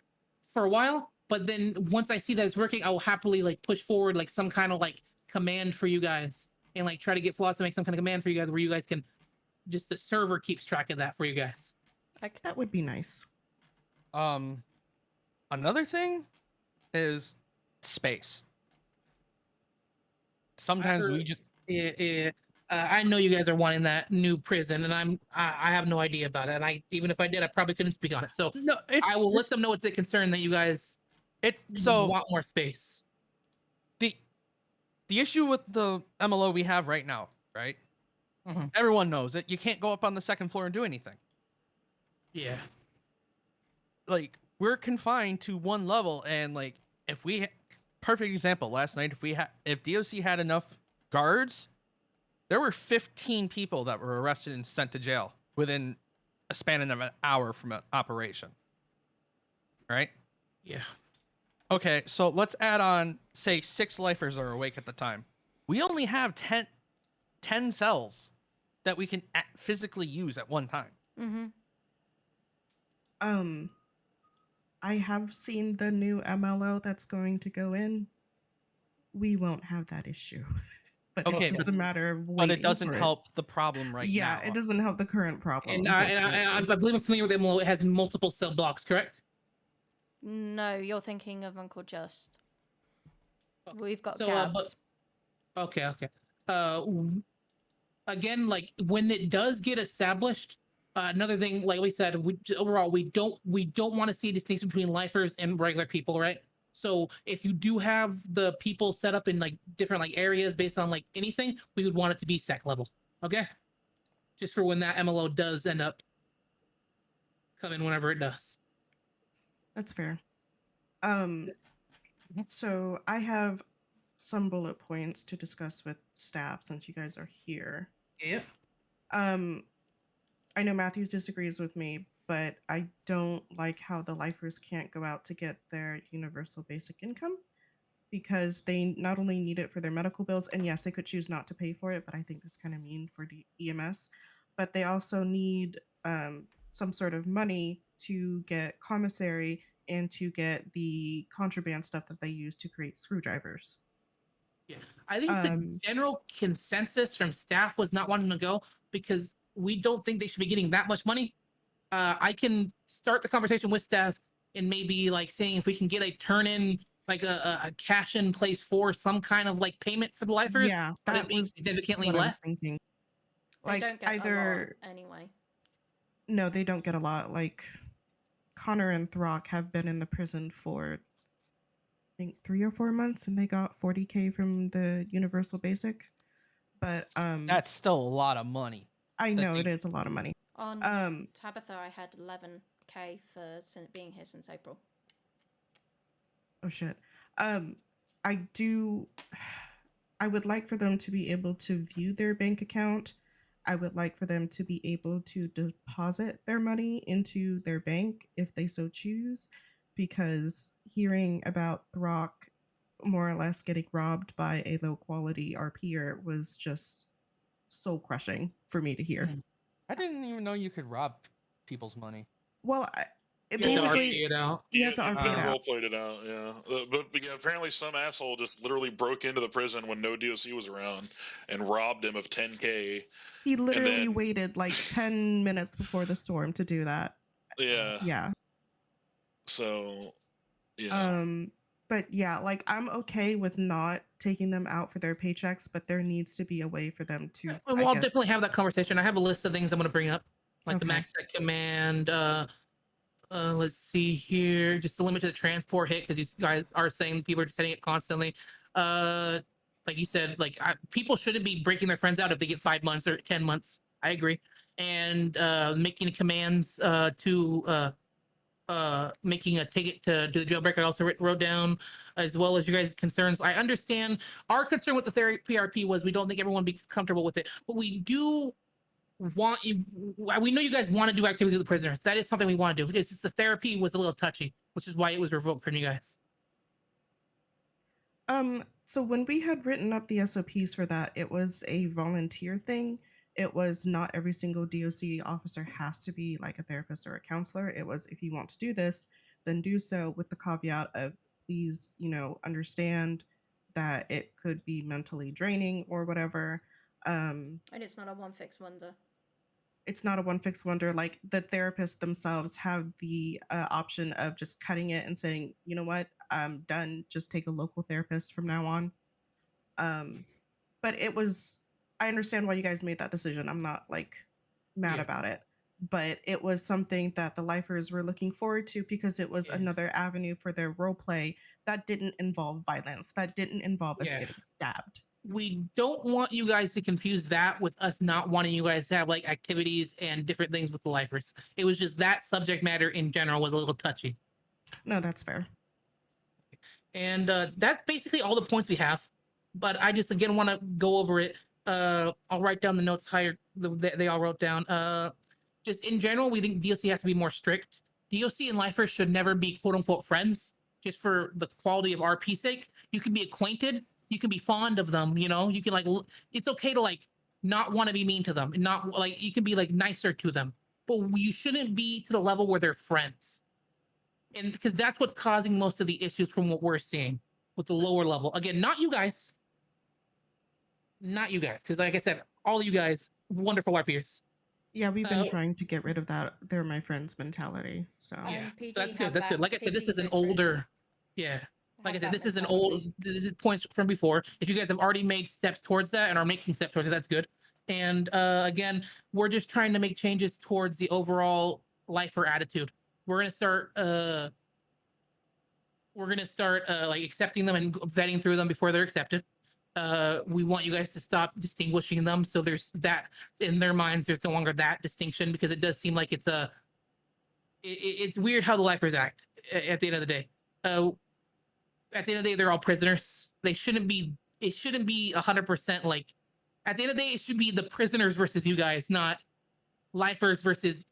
for a while. But then once I see that it's working, I will happily like push forward like some kind of like command for you guys and like try to get Floss to make some kind of command for you guys where you guys can just the server keeps track of that for you guys. That would be nice. Another thing is space. Sometimes we just I know you guys are wanting that new prison, and I have no idea about it. And even if I did, I probably couldn't speak on it. So no, I will let them know it's a concern that you guys want more space. The issue with the MLO we have right now, right? Mm-hmm. Everyone knows it. You can't go up on the second floor and do anything. Yeah. Like we're confined to one level, and like if we perfect example last night, if DOC had enough guards, there were 15 people that were arrested and sent to jail within a span of an hour from an operation. Right? Yeah. Okay, so let's add on, say, 6 lifers are awake at the time. We only have 10 cells that we can physically use at one time. Mm-hmm. I have seen the new MLO that's going to go in. We won't have that issue. But Okay, it's just a matter of waiting. But it doesn't help the problem right now. Yeah, it doesn't help the current problem. And I believe I'm familiar with MLO. It has multiple cell blocks, correct? No, you're thinking of Uncle Just. We've got So, gaps. Okay. Again, like when it does get established, another thing, like we said, overall we don't want to see a distinction between lifers and regular people, right? So if you do have the people set up in like different like areas based on like anything, we would want it to be sec level, okay? Just for when that MLO does end up coming, whenever it does. That's fair. So I have some bullet points to discuss with staff since you guys are here. Yeah. I know Matthews disagrees with me, but I don't like how the lifers can't go out to get their universal basic income because they not only need it for their medical bills, and yes, they could choose not to pay for it, but I think that's kind of mean for the EMS. But they also need some sort of money to get commissary and to get the contraband stuff that they use to create screwdrivers. Yeah, I think the general consensus from staff was not wanting to go because we don't think they should be getting that much money. I can start the conversation with staff and maybe like saying if we can get a turn in, like a cash in place for some kind of like payment for the lifers. Yeah, but that it be was significantly what I was less. thinking. They Like don't get either a lot anyway. no, they don't get a lot. Like Connor and Throck have been in the prison for I think 3 or 4 months, and they got 40K from the universal basic. But That's still a lot of money. I know it is a lot of money. On Tabitha, I had 11K for being here since April. Oh shit. I would like for them to be able to view their bank account. I would like for them to be able to deposit their money into their bank if they so choose, because hearing about Throck more or less getting robbed by a low quality RPer was just soul crushing for me to hear. I didn't even know you could rob people's money. Well, You have to basically, RP it out. you have to RP it out. Role played it out, yeah. But yeah, apparently some asshole just literally broke into the prison when no DOC was around and robbed him of 10K. He literally waited like 10 minutes before the storm to do that. Yeah. Yeah. So, yeah. But yeah, like I'm okay with not taking them out for their paychecks, but there needs to be a way for them to. Well, I'll definitely have that conversation. I have a list of things I'm going to bring up, like the Okay. max set command. Let's see here, just the limit to the transport hit because you guys are saying people are setting it constantly. Like you said, like people shouldn't be breaking their friends out if they get 5 months or 10 months. I agree. And making commands to making a ticket to do the jailbreak. I also wrote down, as well as you guys' concerns. I understand our concern with the PRP was we don't think everyone would be comfortable with it, but we do want you. We know you guys want to do activities with the prisoners. That is something we want to do. It's just the therapy was a little touchy, which is why it was revoked from you guys. So when we had written up the SOPs for that, it was a volunteer thing. It was not every single DOC officer has to be like a therapist or a counselor. It was, if you want to do this, then do so, with the caveat of please, understand that it could be mentally draining or whatever. And it's not a one fix wonder. It's not a one fix wonder. Like the therapists themselves have the option of just cutting it and saying, you know what, I'm done. Just take a local therapist from now on. But it was, I understand why you guys made that decision. I'm not like mad about it, but it was something that the lifers were looking forward to because it was another avenue for their role play that didn't involve violence, that didn't involve us getting stabbed. We don't want you guys to confuse that with us not wanting you guys to have like activities and different things with the lifers. It was just that subject matter in general was a little touchy. No, that's fair. And that's basically all the points we have. But I just again want to go over it. I'll write down the notes higher. They all wrote down. Just in general, we think DOC has to be more strict. DOC and lifers should never be quote unquote friends, just for the quality of RP sake. You can be acquainted. You can be fond of them, you can like, it's okay to like not want to be mean to them and not like, you can be like nicer to them, but you shouldn't be to the level where they're friends. And because that's what's causing most of the issues from what we're seeing with the lower level. Again, not you guys. Because like I said, all you guys, wonderful RPers. Yeah, we've been trying to get rid of that they're my friends mentality. So yeah, that's good. That's good. Like I said, this is an older, like I said, this is an old, this is points from before. If you guys have already made steps towards that and are making steps towards it, that's good. And again, we're just trying to make changes towards the overall lifer attitude. We're gonna start like accepting them and vetting through them before they're accepted. We want you guys to stop distinguishing them, so there's that in their minds. There's no longer that distinction, because it does seem like it's weird how the lifers act at the end of the day. at the end of the day, they're all prisoners. They shouldn't be. It shouldn't be 100% like. At the end of the day, it should be the prisoners versus you guys, not lifers versus.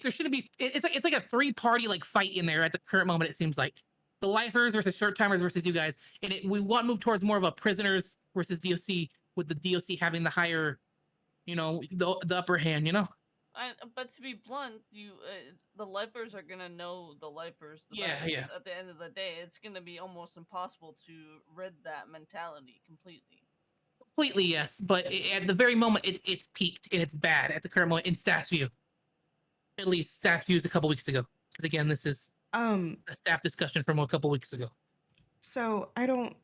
There shouldn't be. It's like a 3-party like fight in there at the current moment. It seems like the lifers versus short timers versus you guys, and we want to move towards more of a prisoners versus DOC, with the DOC having the higher, the upper hand. But to be blunt, the lifers are gonna know the lifers the Yeah, best. yeah. At the end of the day, it's gonna be almost impossible to rid that mentality completely. Completely, yes, but at the very moment, it's peaked and it's bad at the current moment in staff's view. At least staff views a couple weeks ago, because again, this is a staff discussion from a couple weeks ago. So I don't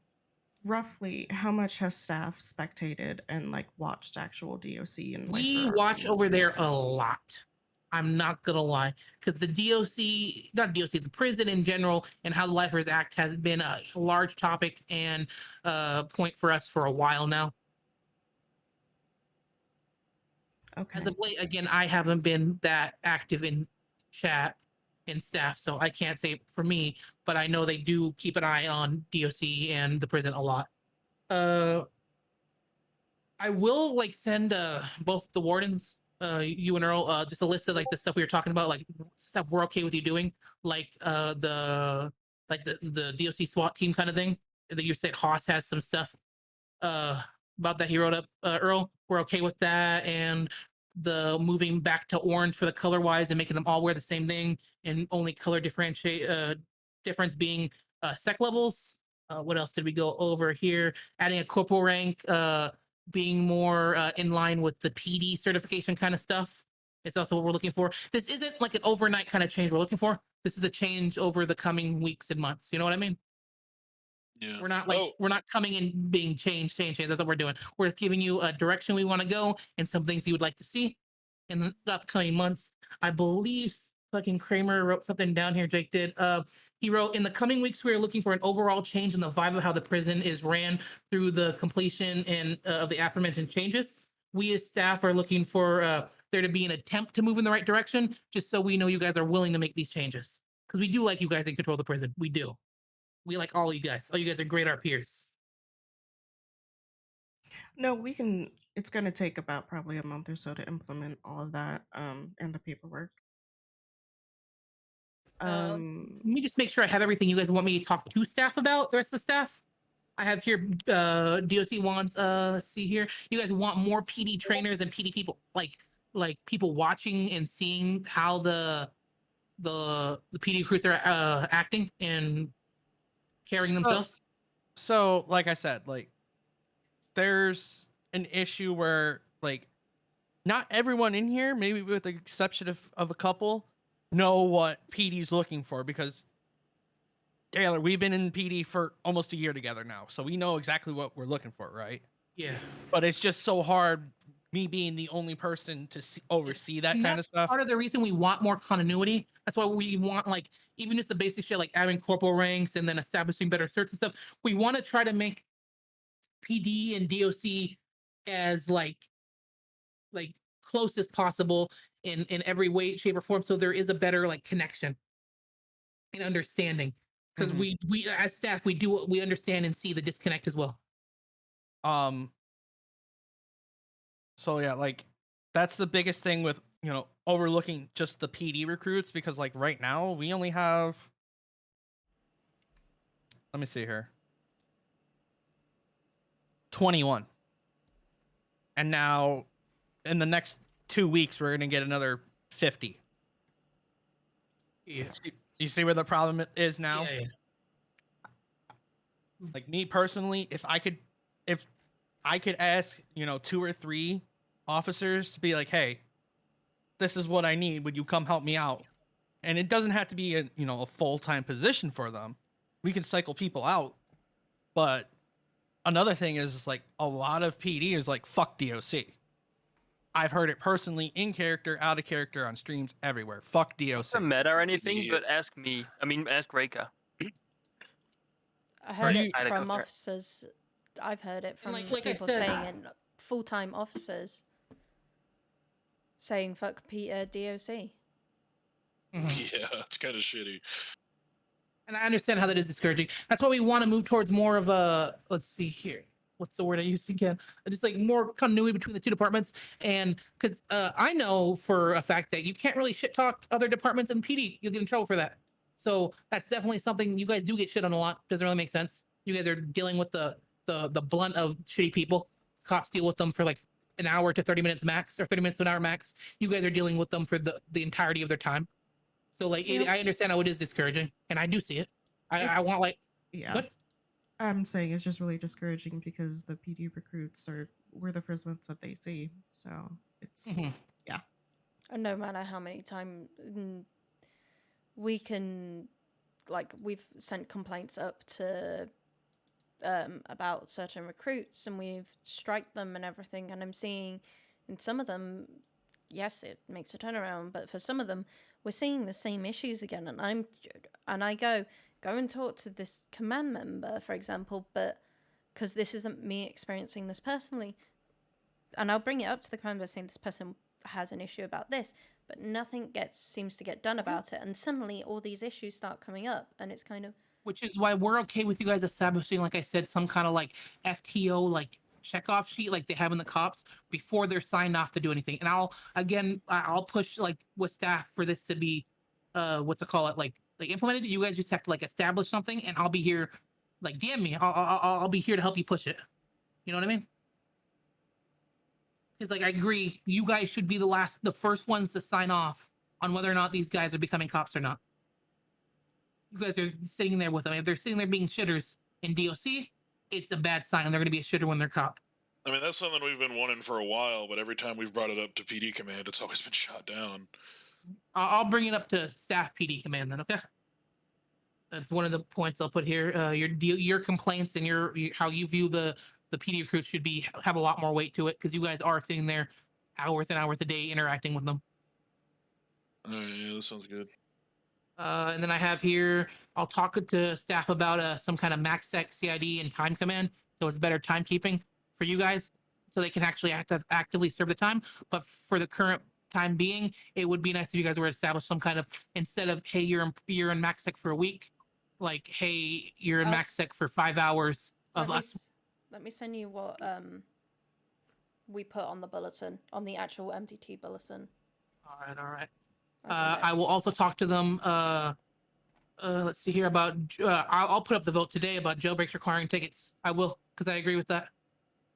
roughly how much has staff spectated and like watched actual DOC and We lifer watch RPs? over there a lot. I'm not gonna lie, because the DOC, not DOC, the prison in general, and how the Lifers Act has been a large topic and point for us for a while now. Okay. As of late, again, I haven't been that active in chat and staff, so I can't say for me, but I know they do keep an eye on DOC and the prison a lot. I will like send both the wardens, you and Earl, just a list of like the stuff we were talking about, like stuff we're okay with you doing, like the DOC SWAT team kind of thing. That you said Haas has some stuff about that he wrote up, Earl. We're okay with that, and the moving back to orange for the color wise and making them all wear the same thing, and only color difference being sec levels. What else did we go over here? Adding a corporal rank, being more in line with the PD certification kind of stuff. It's also what we're looking for. This isn't like an overnight kind of change we're looking for. This is a change over the coming weeks and months. You know what I mean? Yeah. We're not like we're not coming in being change. That's what we're doing. We're just giving you a direction we want to go and some things you would like to see in the upcoming months. I believe fucking Kramer wrote something down here. Jake did. He wrote, in the coming weeks, we are looking for an overall change in the vibe of how the prison is ran through the completion and of the aforementioned changes. We as staff are looking for there to be an attempt to move in the right direction, just so we know you guys are willing to make these changes. Because we do like you guys in control of the prison. We do. We like all you guys. Oh, you guys are great, our peers. No, we can. It's going to take about probably a month or so to implement all of that and the paperwork. Let me just make sure I have everything you guys want me to talk to staff about, the rest of the staff. I have here DOC wants let's see here. You guys want more PD trainers and PD people, like people watching and seeing how the PD recruits are acting and carrying themselves. So like I said, like there's an issue where like not everyone in here, maybe with the exception of a couple, know what PD's looking for, because Taylor, we've been in PD for almost a year together now, so we know exactly what we're looking for, right? Yeah. But it's just so hard, me being the only person to oversee that kind of stuff. Part of the reason we want more continuity. That's why we want, like, even just the basic shit like adding corporal ranks and then establishing better certs and stuff. We want to try to make PD and DOC as like close as possible in every way, shape, or form, so there is a better like connection and understanding. Because we as staff we understand and see the disconnect as well. So yeah, like that's the biggest thing with, overlooking just the PD recruits, because like right now we only have, let me see here, 21. And now in the next 2 weeks we're going to get another 50. Yeah. You see where the problem is now? Yeah. Like me personally, if I could ask, 2 or 3 officers to be like, hey, this is what I need. Would you come help me out? And it doesn't have to be a full-time position for them. We can cycle people out. But another thing is like a lot of PD is like, fuck DOC. I've heard it personally, in character, out of character, on streams, everywhere. Fuck DOC. Not a meta or anything, but ask me. I mean, ask Reika. I heard it from officers. I've heard it from people saying it, full-time officers saying fuck Peter DOC. Yeah, it's kind of shitty. And I understand how that is discouraging. That's why we want to move towards more of a, let's see here. What's the word I used again? Just like more continuity between the two departments. And because I know for a fact that you can't really shit talk other departments in PD. You'll get in trouble for that. So that's definitely something you guys do get shit on a lot. Doesn't really make sense. You guys are dealing with the blunt of shitty people. Cops deal with them for like an hour to 30 minutes max, or 30 minutes to an hour max. You guys are dealing with them for the entirety of their time. So like, Yep. I understand how it is discouraging, and I do see it. I want like, Yeah. what? I'm saying it's just really discouraging because the PD recruits we're the first ones that they see. So it's yeah. And no matter how many times we can, like, we've sent complaints up to about certain recruits, and we've striked them and everything, and I'm seeing in some of them, yes, it makes a turnaround, but for some of them we're seeing the same issues again, and I go and talk to this command member, for example, but because this isn't me experiencing this personally, and I'll bring it up to the command member saying this person has an issue about this, but nothing seems to get done about it, and suddenly all these issues start coming up, and it's kind of, Which is why we're okay with you guys establishing, like I said, some kind of like FTO like checkoff sheet like they have in the cops before they're signed off to do anything. And I'll push like with staff for this to be what's it call it, like implemented. You guys just have to like establish something, and I'll be here, like DM me. I'll be here to help you push it. You know what I mean? Because like I agree, you guys should be the first ones to sign off on whether or not these guys are becoming cops or not. You guys are sitting there with them. If they're sitting there being shitters in DOC, it's a bad sign. They're going to be a shitter when they're cop. I mean, that's something we've been wanting for a while, but every time we've brought it up to PD command, it's always been shot down. I'll bring it up to staff PD command then. Okay. That's one of the points I'll put here. Your complaints and how you view the PD recruits should have a lot more weight to it, because you guys are sitting there hours and hours a day interacting with them. Yeah, that sounds good. And then I have here, I'll talk to staff about some kind of MaxSec CID and time command, so it's better timekeeping for you guys, so they can actually actively serve the time. But for the current time being, it would be nice if you guys were to establish some kind of, instead of, hey, you're in MaxSec for a week, like, hey, you're in MaxSec for 5 hours of us. Let me send you what we put on the bulletin, on the actual MDT bulletin. All right. I will also talk to them. Let's see here about. I'll put up the vote today about jailbreaks requiring tickets. I will, because I agree with that.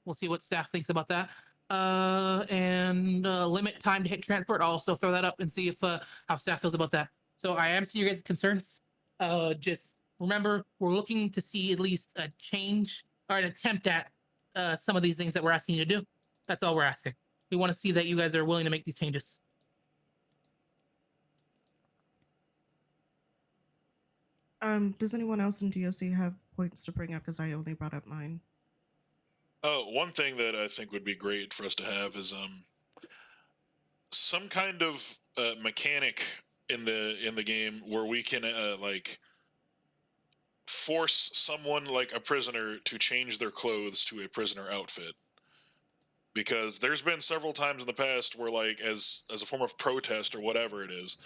We'll see what staff thinks about that. And limit time to hit transport. I'll also throw that up and see if how staff feels about that. So I answer your guys' concerns. Just remember, we're looking to see at least a change or an attempt at some of these things that we're asking you to do. That's all we're asking. We want to see that you guys are willing to make these changes. Does anyone else in DOC have points to bring up? Because I only brought up mine. Oh, one thing that I think would be great for us to have is some kind of mechanic in the game where we can like force someone, like a prisoner, to change their clothes to a prisoner outfit. Because there's been several times in the past where, like, as a form of protest or whatever it is,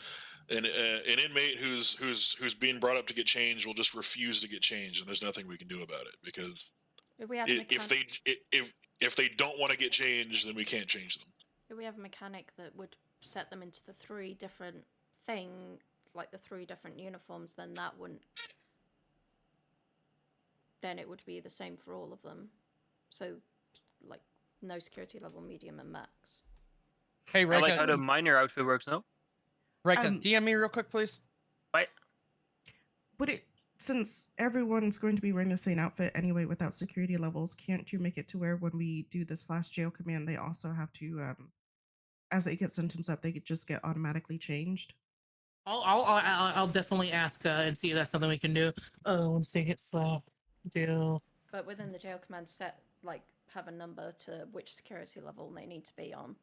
an inmate who's being brought up to get changed will just refuse to get changed, and there's nothing we can do about it, because if they don't want to get changed, then we can't change them. If we have a mechanic that would set them into the 3 different things, like the 3 different uniforms, then that wouldn't. Then it would be the same for all of them. So, like, no security level, medium, and max. Hey, Reka. I like how the minor outfit works, no? Reka, DM me real quick, please. Right. Would since everyone's going to be wearing the same outfit anyway without security levels, can't you make it to where when we do this last jail command, they also have to, as they get sentenced up, they could just get automatically changed? I'll definitely ask and see if that's something we can do. Once they get slapped, jail. But within the jail command set, like, have a number to which security level they need to be on,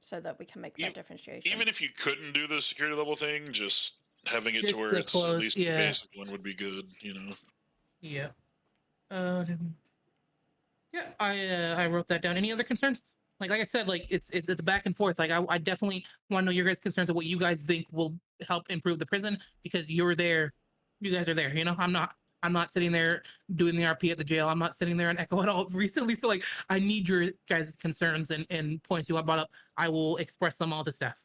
so that we can make that differentiation. Even if you couldn't do the security level thing, just having it to where it's clothes, at least the basic one would be good, you know. Yeah. Yeah, I wrote that down. Any other concerns? like I said, like it's the back and forth. Like I definitely want to know your guys' concerns of what you guys think will help improve the prison because you're there, you guys are there. You know, I'm not sitting there doing the RP at the jail. I'm not sitting there in Echo at all recently. So like I need your guys' concerns and points you brought up. I will express them all to staff.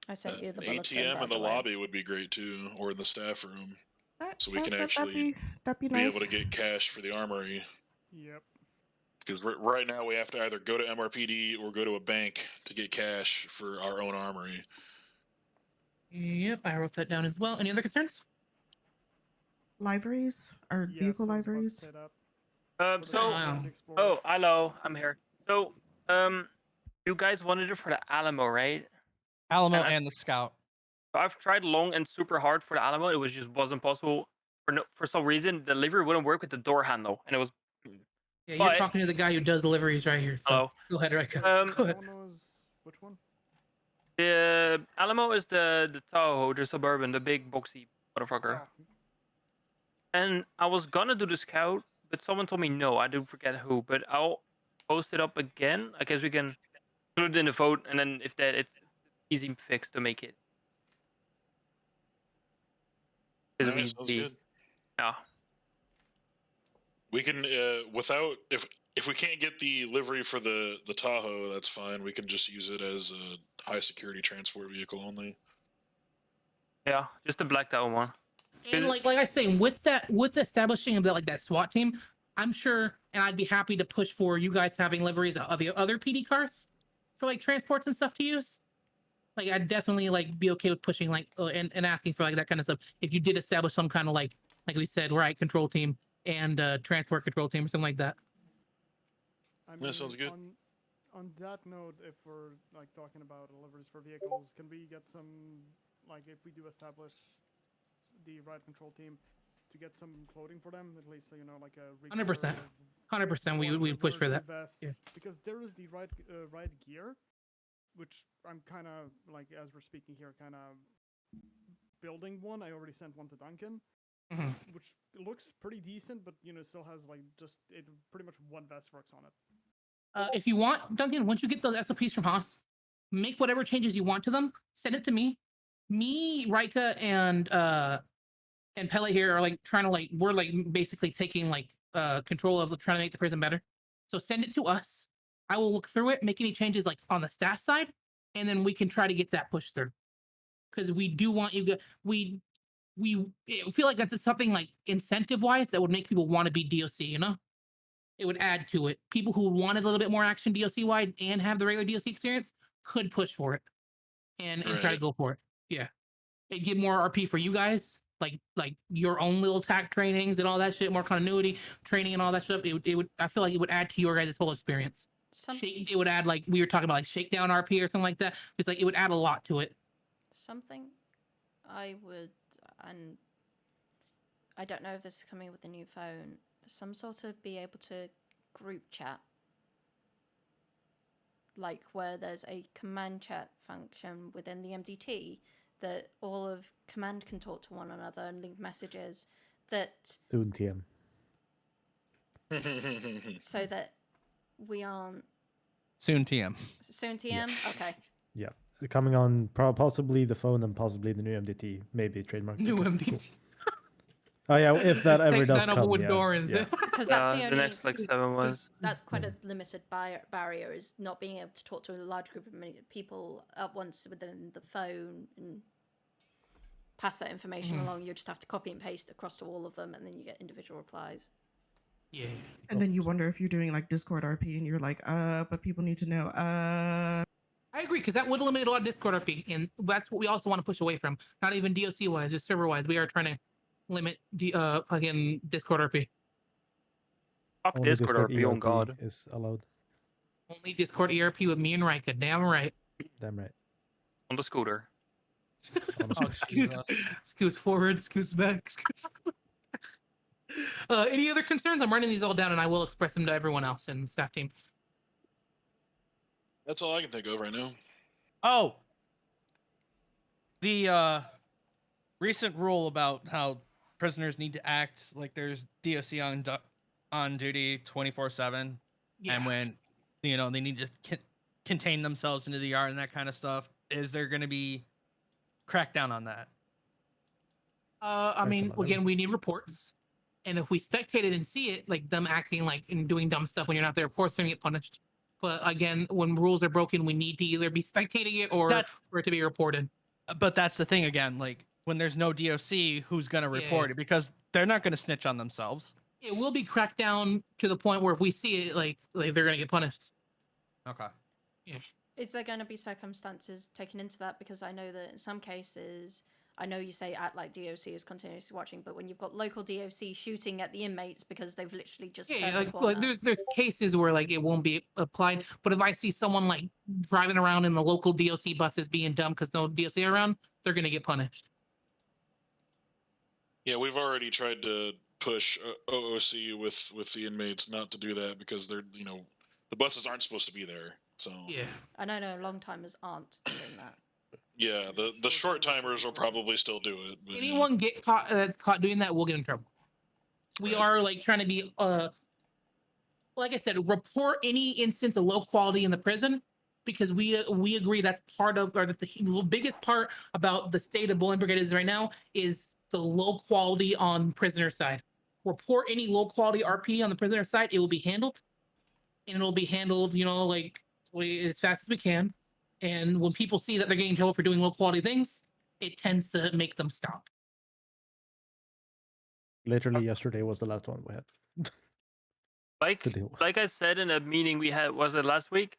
I sent you the An bulletin, ATM by in the the way. lobby would be great too, or in the staff room, so we can That'd actually be be nice. able to get cash for the armory. Yep. Because right now we have to either go to MRPD or go to a bank to get cash for our own armory. Yep, I wrote that down as well. Any other concerns? Liveries or Yes, vehicle I was about to liveries? say that. So, Wow. oh, hello, I'm here. So, you guys wanted it for the Alamo, right? Alamo And and the Scout. I've tried long and super hard for the Alamo. It was just wasn't possible for some reason. The livery wouldn't work with the door handle, and it was. Yeah, you're But- talking to the guy who does deliveries right here. So Hello. go ahead, Rika. Go ahead. Alamo is which one? The Alamo is the Tahoe, the Suburban, the big boxy motherfucker. Ah, And I was gonna do the Scout, but someone told me no. I do forget who, but I'll post it up again. I guess we can put it in the vote, and then if that it's easy fix to make it. Because Alright, sounds good. Yeah. We can without if we can't get the livery for the Tahoe, that's fine. We can just use it as a high security transport vehicle only. Yeah, just the blacked out one. And like I say, with establishing of that SWAT team, I'm sure, and I'd be happy to push for you guys having liveries of the other PD cars for like transports and stuff to use. Like I'd definitely like be okay with pushing like and asking for like that kind of stuff if you did establish some kind of like we said, right, control team and transport control team or something like that. I mean, That sounds good. On that note, if we're like talking about deliveries for vehicles, can we get some, like, if we do establish the ride control team, to get some clothing for them, at least, you know, like a 100%. 100%. We would push for that. Yeah. Because there is the ride gear, which I'm kind of like, as we're speaking here, kind of building one. I already sent one to Duncan. Which looks pretty decent, but you know, still has like just it pretty much one vest works on it. If you want, Duncan, once you get those SOPs from Haas, make whatever changes you want to them. Send it to me. Me, Rika, and Pele here are like trying to we're like basically taking like control of trying to make the prison better. So send it to us. I will look through it, make any changes like on the staff side, and then we can try to get that pushed through. Because we do want you. We feel like that's something like incentive wise that would make people want to be DOC. You know, it would add to it. People who wanted a little bit more action DOC wide and have the regular DOC experience could push for it and try to go for it. Yeah, it'd give more RP for you guys, like your own little TAC trainings and all that shit, more continuity training and all that stuff. It would. I feel like it would add to your guys' whole experience. It would add, like we were talking about, like shakedown RP or something like that. It's like it would add a lot to it. Something I would, and I don't know if this is coming with the new phone, some sort of be able to group chat. Like where there's a command chat function within the MDT that all of command can talk to one another and leave messages that... Soon TM. so that we aren't... Soon TM. Soon TM? Yeah. Okay. Yeah. Coming on possibly the phone and possibly the new MDT. Maybe trademark. New MDT. Oh yeah, if that ever Take does that come. up with Yeah. doors. Yeah. Because that's the only... next like 7 was. That's quite a limited barrier, is not being able to talk to a large group of people at once within the phone and pass that information along. You just have to copy and paste across to all of them, and then you get individual replies. Yeah. And then you wonder if you're doing like Discord RP and you're like, but people need to know, I agree, because that would eliminate a lot of Discord RP, and that's what we also want to push away from. Not even DOC wise, just server wise. We are trying to limit fucking Discord RP. Fuck Only Discord RP, on God. is allowed. Only Discord ERP with me and Rika. Damn right. Damn right. On the scooter. Oh, Jesus. Scoots forward, scoots back, scoots forward. Any other concerns? I'm writing these all down, and I will express them to everyone else in the staff team. That's all I can think of right now. Oh, the recent rule about how prisoners need to act like there's DOC on duty 24/7, Yeah. and when you know, they need to contain themselves into the yard and that kind of stuff. Is there going to be crackdown on that? I mean, again, we need reports. And if we spectate it and see it, like them acting like and doing dumb stuff when you're not there, of course they're gonna get punished. But again, when rules are broken, we need to either be spectating it or for it to be reported. But that's the thing again, like when there's no DOC, who's gonna report it? Because they're not gonna snitch on themselves. It will be cracked down to the point where if we see it, like they're gonna get punished. Okay. Yeah. Is there going to be circumstances taken into that? Because I know that in some cases, I know you say at like DOC is continuously watching, but when you've got local DOC shooting at the inmates because they've literally just turned the corner. Like there's cases where like it won't be applied, but if I see someone like driving around in the local DOC buses being dumb because no DOC around, they're gonna get punished. Yeah, we've already tried to push OOC with the inmates not to do that because they're the buses aren't supposed to be there. So yeah, I know long timers aren't doing that. Yeah, the short timers will probably still do it. But anyone get caught that's caught doing that will get in trouble. We are like trying to be like I said, report any instance of low quality in the prison because we agree that's part of or that the biggest part about the state of Bowling Brigade is right now is the low quality on prisoner side. Report any low quality RP on the prisoner side, it will be handled, and it'll be handled, like as fast as we can. And when people see that they're getting in trouble for doing low quality things, it tends to make them stop. Literally yesterday was the last one we had. Like I said in a meeting we had, was it last week?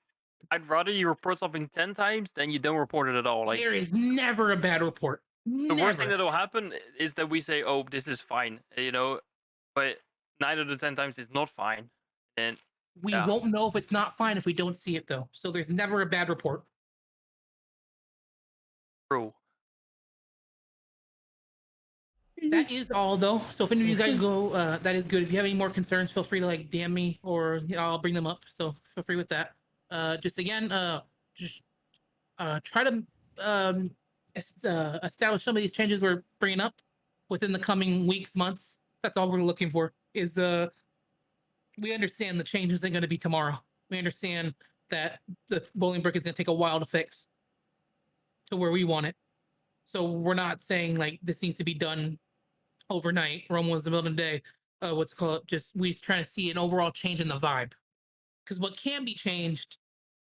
I'd rather you report something 10 times than you don't report it at all. Like there is never a bad report. The worst thing that will happen is that we say, "Oh, this is fine," but 9 out of 10 times it's not fine, and we won't know if it's not fine if we don't see it though. So there's never a bad report. True. That is all though. So if any of you guys go, that is good. If you have any more concerns, feel free to like DM me or I'll bring them up. So feel free with that. Just again, try to establish some of these changes we're bringing up within the coming weeks, months. That's all we're looking for. Is we understand the change isn't going to be tomorrow. We understand that the bowling brick is going to take a while to fix to where we want it. So we're not saying like this needs to be done overnight or almost the middle of the day. What's it called? Just we're trying to see an overall change in the vibe. Because what can be changed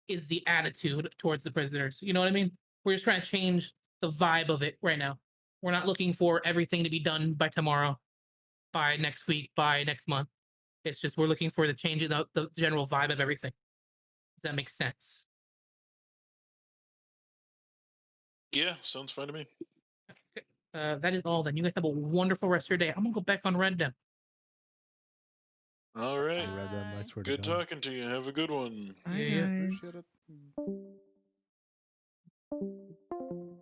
is the attitude towards the prisoners. You know what I mean? We're just trying to change the vibe of it right now. We're not looking for everything to be done by tomorrow, by next week, by next month. It's just we're looking for the change in the general vibe of everything. Does that make sense? Yeah, sounds fine to me. That is all then. You guys have a wonderful rest of your day. I'm gonna go back on Red Den. All right. I swear Good to God. talking to you. Have a good one. Bye, Yeah. guys. Appreciate it.